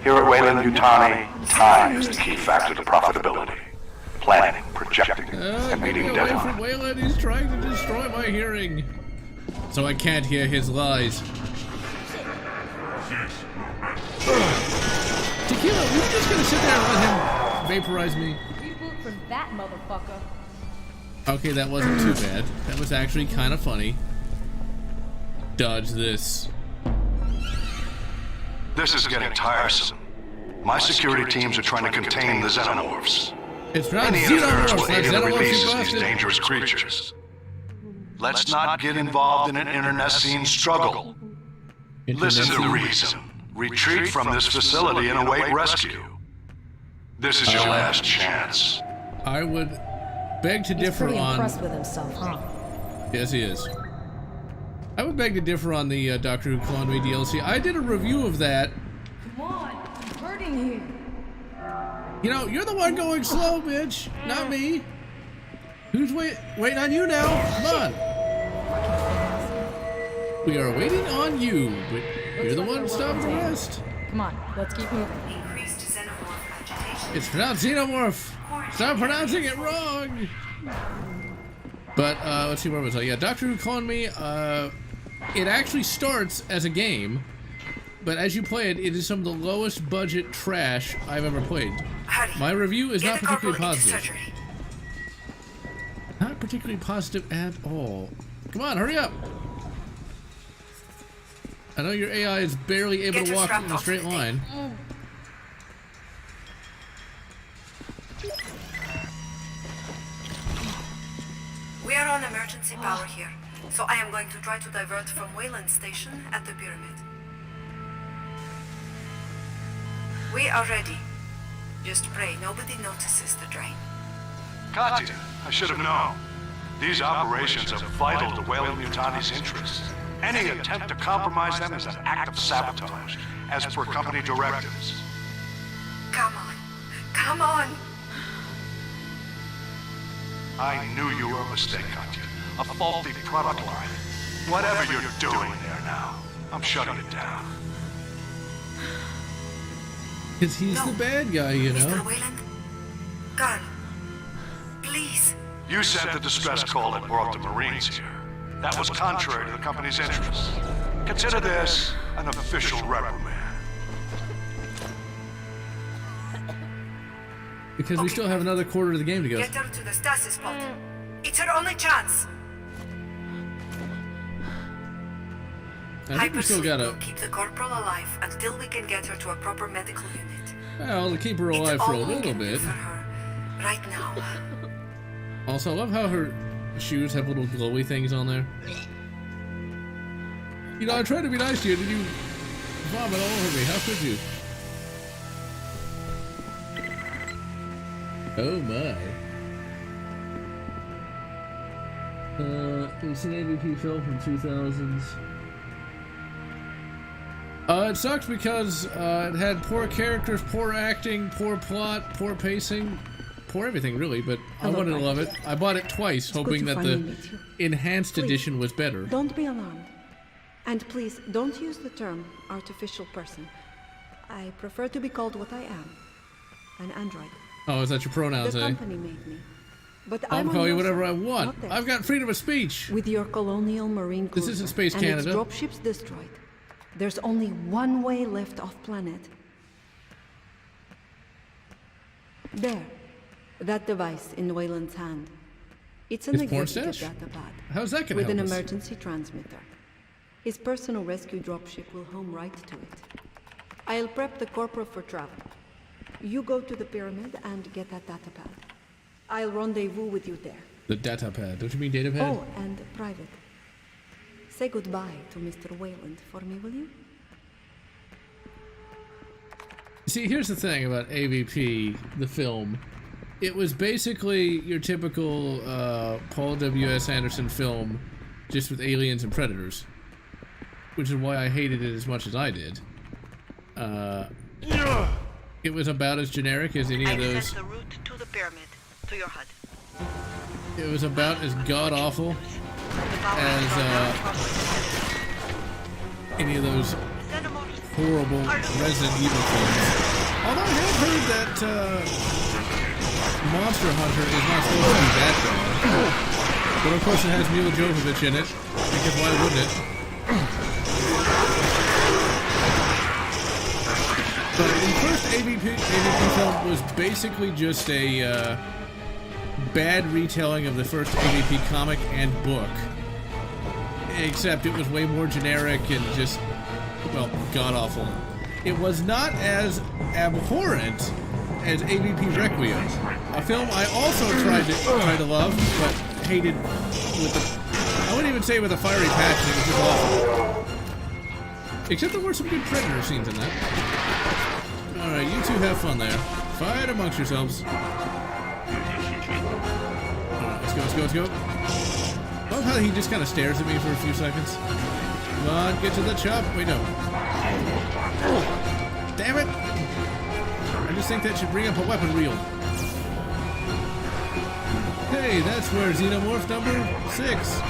Here at Weyland-Yutani, time is the key factor to profitability. Planning, projecting, and meeting away deadlines. from Weyland, he's trying to destroy my hearing. So I can't hear his lies. Tequila, we're just gonna sit there and let him vaporize me. Reboot from that motherfucker. Okay, that wasn't too bad. That was actually kind of funny. Dodge this. This is getting tiresome. My security teams are trying to contain the xenomorphs. It's not Any interference xenomorphs, will like aid in the release of xenomorphs, these you dangerous creatures. Let's not get involved in an internecine struggle. Listen to reason. Retreat from this facility and await rescue. This is your last chance. I would beg to differ Pretty on... impressed with himself, huh? Yes, he is. I would beg to differ on the Doctor Who Clone Me DLC. I did a review of that. Come on, I'm hurting here. You know, you're the one going slow, bitch, not me. Who's waiting on you now? Come on. We are waiting on you, but you're the one stopping the rest. Come on, let's keep moving. Increased xenomorph agitation. It's pronounced xenomorph. Stop pronouncing it wrong. But let's see, where was I? Yeah, Doctor Who Clone Me. It actually starts as a game, but as you play it, it is some of the lowest budget trash I've ever played. My review is not particularly positive. Not particularly positive at all. Come on, hurry up. I know your AI is barely able to walk in a straight line. We are on emergency power here, so I am going to try to divert from Wayland Station at the pyramid. We are ready. Just pray nobody notices the drain. Katya, I should have known. These operations are vital to Weyland-Yutani's interests. Any attempt to compromise them is an act of sabotage, as per company directives. Come on. Come on. I knew you were a mistake, Katya. A faulty product line. Whatever you're doing there now, I'm shutting it down. Because he's the bad guy, you know. Mr. Wayland? Carl, please. You sent the distress call that brought the Marines here. That was contrary to the company's interests. Consider this an official reprimand. Because we still have another quarter of the game to go. Get her to the stasis pod. It's her only chance. I think we still gotta... will keep the corporal alive until we can get her to a proper medical unit. Well, to keep her alive for a little bit. For her right now. Also, I love how her shoes have little glowy things on there. You know, I tried to be nice to you, did you vomit all over me? How could you? Oh my. It's an AVP film from 2000s. It sucked because it had poor characters, poor acting, poor plot, poor pacing, poor everything really, but I wanted to love it. I bought it twice, hoping that the enhanced edition was better. Don't be alarmed. And please, don't use the term artificial person. I prefer to be called what I am. An android. Oh, is that your pronouns, The eh? company made me. But I'll call you whatever I want. I've got freedom of speech. With your colonial marine cruiser This isn't Space and Canada. its dropships destroyed, there's only one way left off planet. There. That device in Wayland's hand. It's an His porn executive stash? datapad How's that gonna with help an us? emergency transmitter. His personal rescue dropship will home right to it. I'll prep the corporal for travel. You go to the pyramid and get that datapad. I'll rendezvous with you there. The datapad. Don't you mean datapad? Oh, and private. Say goodbye to Mr. Wayland for me, will you? See, here's the thing about AVP, the film. It was basically your typical Paul W.S. Anderson film, just with aliens and predators. Which is why I hated it as much as I did. It was about as generic as any of those. I've set the route to the pyramid, to your hut. It was about as god-awful as any of those horrible Resident Evil films. Although I have heard that Monster Hunter is not supposed to be that bad. But of course it has Mila Jovovich in it, because why wouldn't it? But the first AVP film was basically just a bad retelling of the first AVP comic and book. Except it was way more generic and just, well, god-awful. It was not as abhorrent as AVP Requiem, a film I also tried to love, but hated with the, I wouldn't even say with a fiery passion, it was just awful. Except there were some good Predator scenes in that. Alright, you two have fun there. Fight amongst yourselves. Alright, let's go. I love how he just kind of stares at me for a few seconds. Come on, get to the chop. Wait, no. Damn it! I just think that should bring up a weapon reel. Hey, that's where Xenomorph number 6.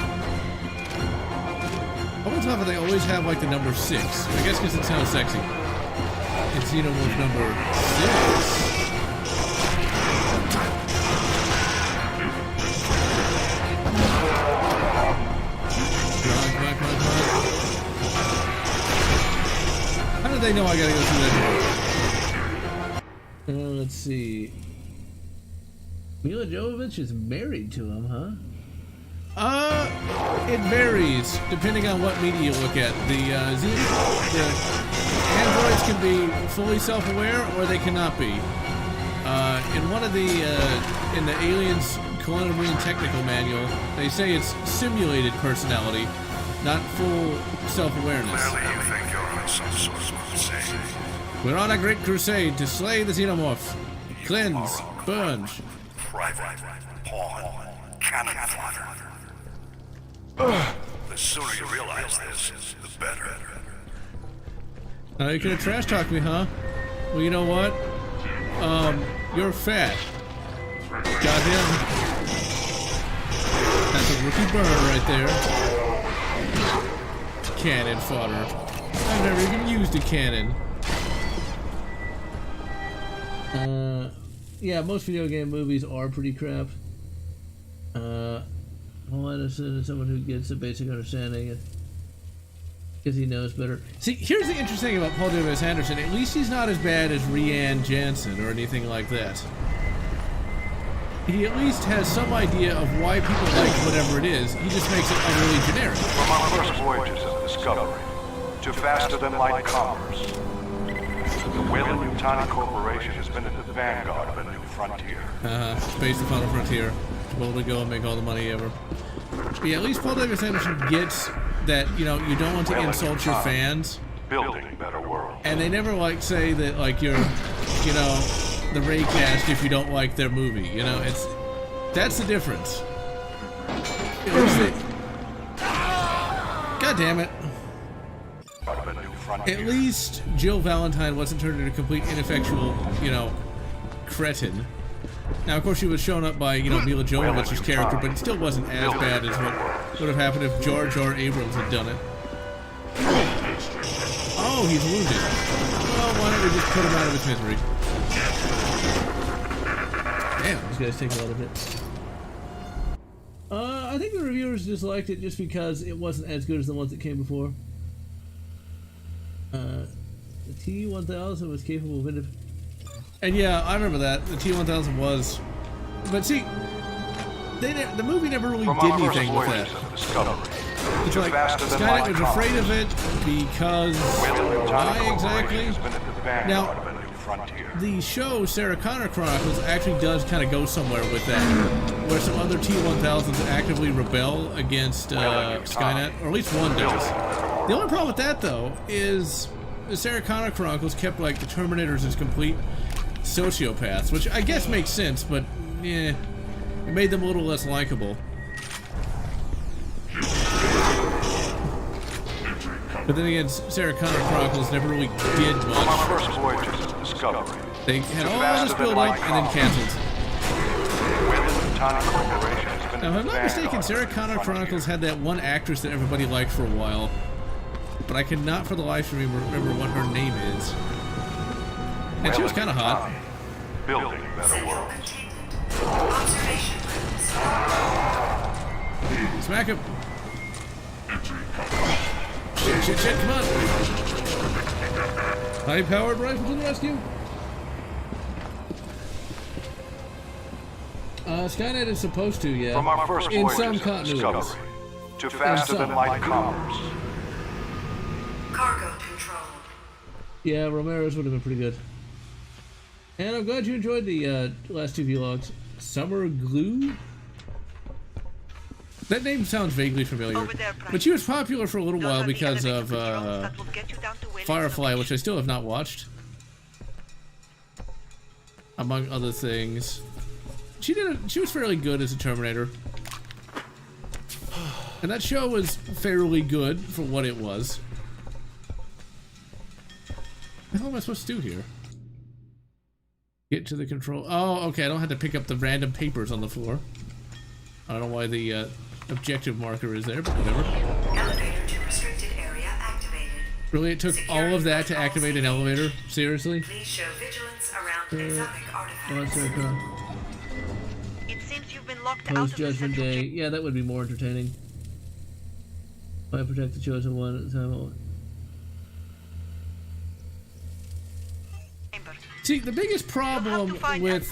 I always love how they always have like the number 6. I guess because it sounds sexy. It's Xenomorph number 6. How did they know I gotta go through that door? Let's see. Mila Jovovich is married to him, huh? It varies depending on what media you look at. The androids can be fully self-aware, or they cannot be. In one of the in the Aliens Colonial Marine Technical Manual, they say it's simulated personality, not full self-awareness. Clearly you think you're on some sort of crusade. We're on a great crusade to slay the Xenomorph. Cleanse, purge. Private, pawn, cannon fodder. The sooner you realize this, the better. You could have trash talked me, huh? Well, you know what? You're fat. Goddamn. That's a rookie burn right there. Cannon fodder. I've never even used a cannon. Yeah, most video game movies are pretty crap. Paul Anderson is someone who gets a basic understanding because he knows better. See, here's the interesting thing about Paul W.S. Anderson. At least he's not as bad as Rian Jansen or anything like that. He at least has some idea of why people like whatever it is. He just makes it utterly generic. From our first voyages of discovery to faster-than-light commerce, the Weyland-Yutani Corporation has been at the vanguard of a new frontier. Space the final frontier. To be able to go and make all the money ever. But yeah, at least Paul W.S. Anderson gets that, you know, you don't want to insult your fans. Building a better world. And they never, like, say that, like, you're, you know, the Raycast if you don't like their movie. You know, that's the difference. God damn it. At least Jill Valentine wasn't turned into a complete ineffectual, you know, cretin. Now, of course, she was shown up by, you know, Mila Jovovich's character, but it still wasn't as bad as what would have happened if Jar Jar Abrams had done it. Oh, he's wounded. Well, why don't we just put him out of his misery? Damn, these guys take a lot of hits. I think the reviewers disliked it just because it wasn't as good as the ones that came before. The T-1000 was capable of and yeah, I remember that. The T-1000 was. But see, the movie never really did anything with that. It's like Skynet was afraid of it because why exactly? Now, the show Sarah Connor Chronicles actually does kind of go somewhere with that, where some other T-1000s actively rebel against Skynet, or at least one does. The only problem with that, though, is the Sarah Connor Chronicles kept like the Terminators as complete sociopaths, which I guess makes sense, but yeah, it made them a little less likable. But then again, Sarah Connor Chronicles never really did much. They had all this build up and then canceled. Now, if I'm not mistaken, Sarah Connor Chronicles had that one actress that everybody liked for a while, but I cannot for the life of me remember what her name is. And she was kind of hot. Building better worlds. Smack him. Shit, come on. High-powered rifle to the rescue. Skynet is supposed to, yeah. From our first in voyage some of continuities. discovery to faster-than-light commerce. Cargo control. Yeah, Romero's would have been pretty good. And I'm glad you enjoyed the last two vlogs. Summer Glue? That name sounds vaguely familiar. But she was popular for a little while because of Firefly, which I still have not watched. Among other things. She was fairly good as a Terminator. And that show was fairly good for what it was. What the hell am I supposed to do here? Get to the control. Oh, okay, I don't have to pick up the random papers on the floor. I don't know why the objective marker is there, but whatever. Elevator to restricted area activated. Really, it took all of that to activate an elevator? Seriously? Please show vigilance around exotic artifacts. It seems you've been locked out of the Post-Judgment Day. Yeah, that would be more entertaining. Why protect the chosen one at the time? See, the biggest problem with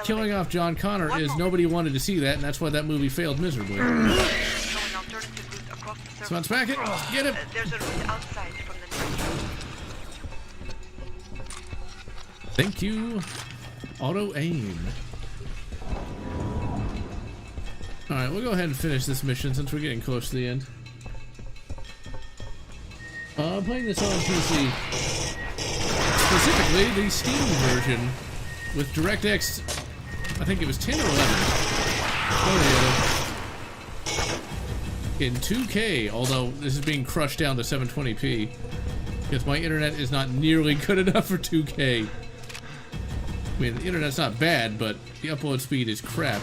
killing off John Connor is nobody wanted to see that, and that's why that movie failed miserably. Come on, smack it! Get him! There's a route outside from the Thank you. Auto aim. Alright, we'll go ahead and finish this mission since we're getting close to the end. I'm playing this on PC. Specifically, the Steam version with DirectX, I think it was 10 or 11. In 2K, although this is being crushed down to 720p. Because my internet is not nearly good enough for 2K. I mean, the internet's not bad, but the upload speed is crap.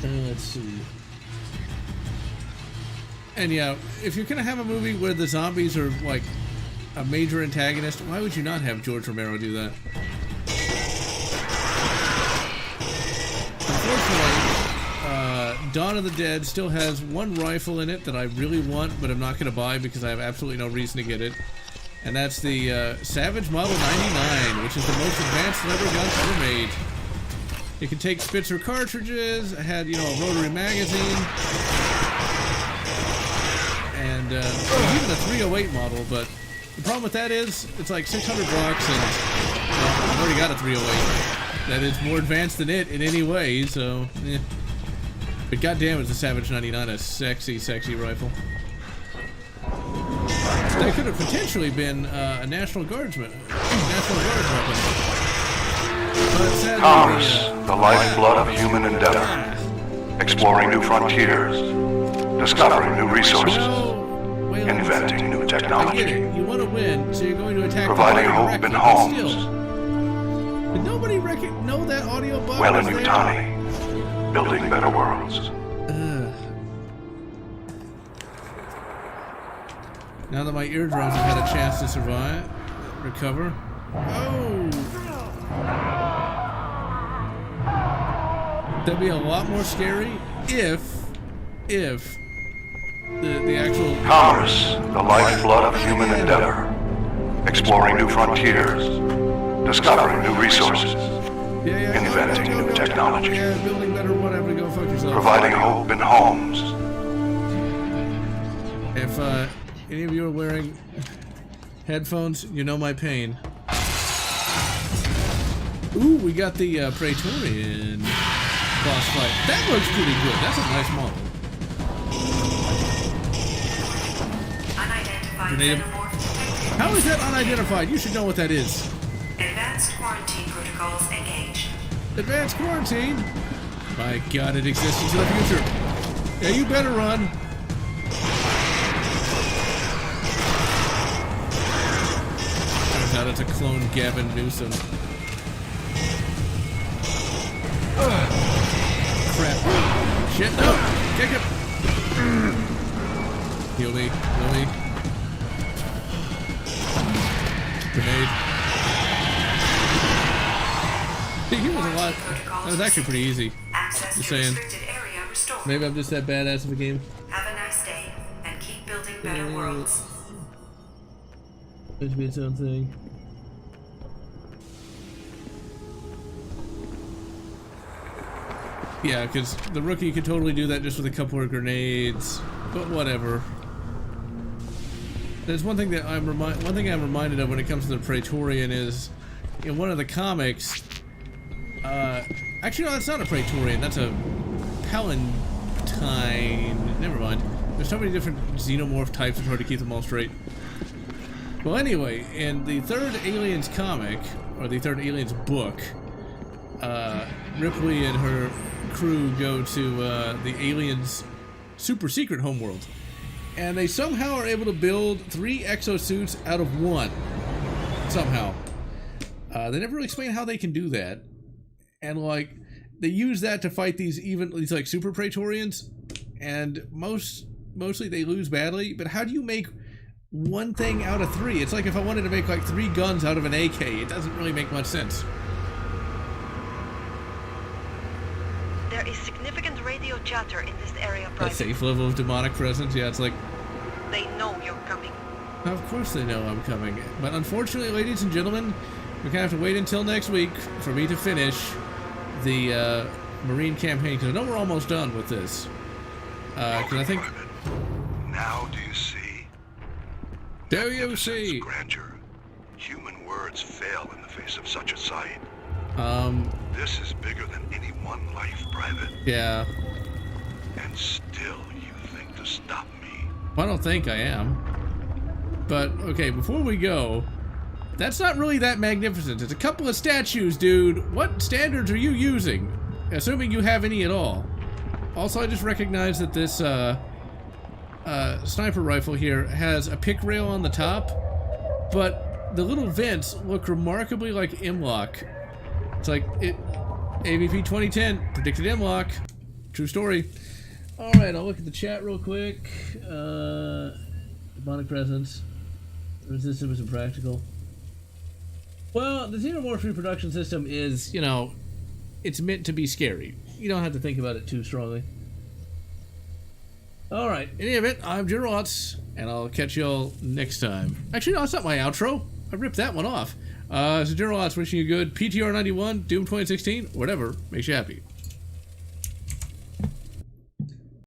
Let's see. And yeah, if you're gonna have a movie where the zombies are like a major antagonist, why would you not have George Romero do that? Unfortunately, Dawn of the Dead still has one rifle in it that I really want, but I'm not gonna buy because I have absolutely no reason to get it. And that's the Savage Model 99, which is the most advanced lever gun ever made. It can take Spitzer cartridges, it had, you know, a rotary magazine, and even the 308 model, but the problem with that is, it's like $600 and I've already got a 308 that is more advanced than it in any way, so eh. But goddamn, is the Savage 99 a sexy, sexy rifle. That could have potentially been a National Guard weapon. But sadly, Commerce, the lifeblood of human endeavor. Exploring new frontiers. Discovering new resources. Inventing new technology. I get it. You want to win, so you're going to attack providing hope in homes. Did nobody know that audio bug? Well in Utani. Building better worlds. Now that my eardrums have had a chance to recover. Oh! That'd be a lot more scary if the actual Commerce, the lifeblood of human endeavor. Exploring new frontiers. Discovering new resources. inventing new technology, building better, whatever, go fuck yourself. providing hope in homes. If any of you are wearing headphones, you know my pain. Ooh, we got the Praetorian boss fight. That looks pretty good. That's a nice model. Unidentified. How is that unidentified? You should know what that is. Advanced quarantine protocols engaged. Advanced quarantine? My god, it exists into the future. Yeah, you better run. Turns out it's a clone Gavin Newsom. Crap. Shit, no! Kick it! Heal me, heal me. Grenade. See, he was a lot. That was actually pretty easy. Just saying. Maybe I'm just that badass of a game. Have a nice day, and keep building better worlds. It should be its own thing. Yeah, because the rookie could totally do that just with a couple of grenades, but whatever. There's one thing that I'm reminded of when it comes to the Praetorian is, in one of the comics. Actually, no, that's not a Praetorian. That's a Palatine. Never mind. There's so many different xenomorph types. It's hard to keep them all straight. Well, anyway, in the third Aliens comic, or the third Aliens book, Ripley and her crew go to the aliens' super secret homeworld, and they somehow are able to build 3 exosuits out of 1. Somehow. They never really explain how they can do that, and like they use that to fight these like super Praetorians, and mostly they lose badly. But how do you make one thing out of 3? It's like if I wanted to make like 3 guns out of an AK. It doesn't really make much sense. There is significant radio chatter in this area, Private. A safe level of demonic presence? Yeah, it's like... They know you're coming. Of course they know I'm coming. But unfortunately, ladies and gentlemen, we're gonna have to wait until next week for me to finish the Marine campaign, because I know we're almost done with this. Because I think... Now do you see? Do you see? Grandeur. Human words fail in the face of such a sight. This is bigger than any one life, Private. Yeah. And still you think to stop me. I don't think I am. But, okay, before we go, that's not really that magnificent. It's a couple of statues, dude. What standards are you using? Assuming you have any at all. Also, I just recognized that this, sniper rifle here has a pick rail on the top, but the little vents look remarkably like M-Lock. It's like AVP 2010 predicted M-Lock. True story. All right, I'll look at the chat real quick. Demonic presence. Resistant is impractical. Well, the xenomorph reproduction system is, you know, it's meant to be scary. You don't have to think about it too strongly. All right, in any event, I'm General Lotz, and I'll catch y'all next time. Actually, no, that's not my outro. I ripped that one off. So General Lotz wishing you good PTR 91, Doom 2016, whatever makes you happy.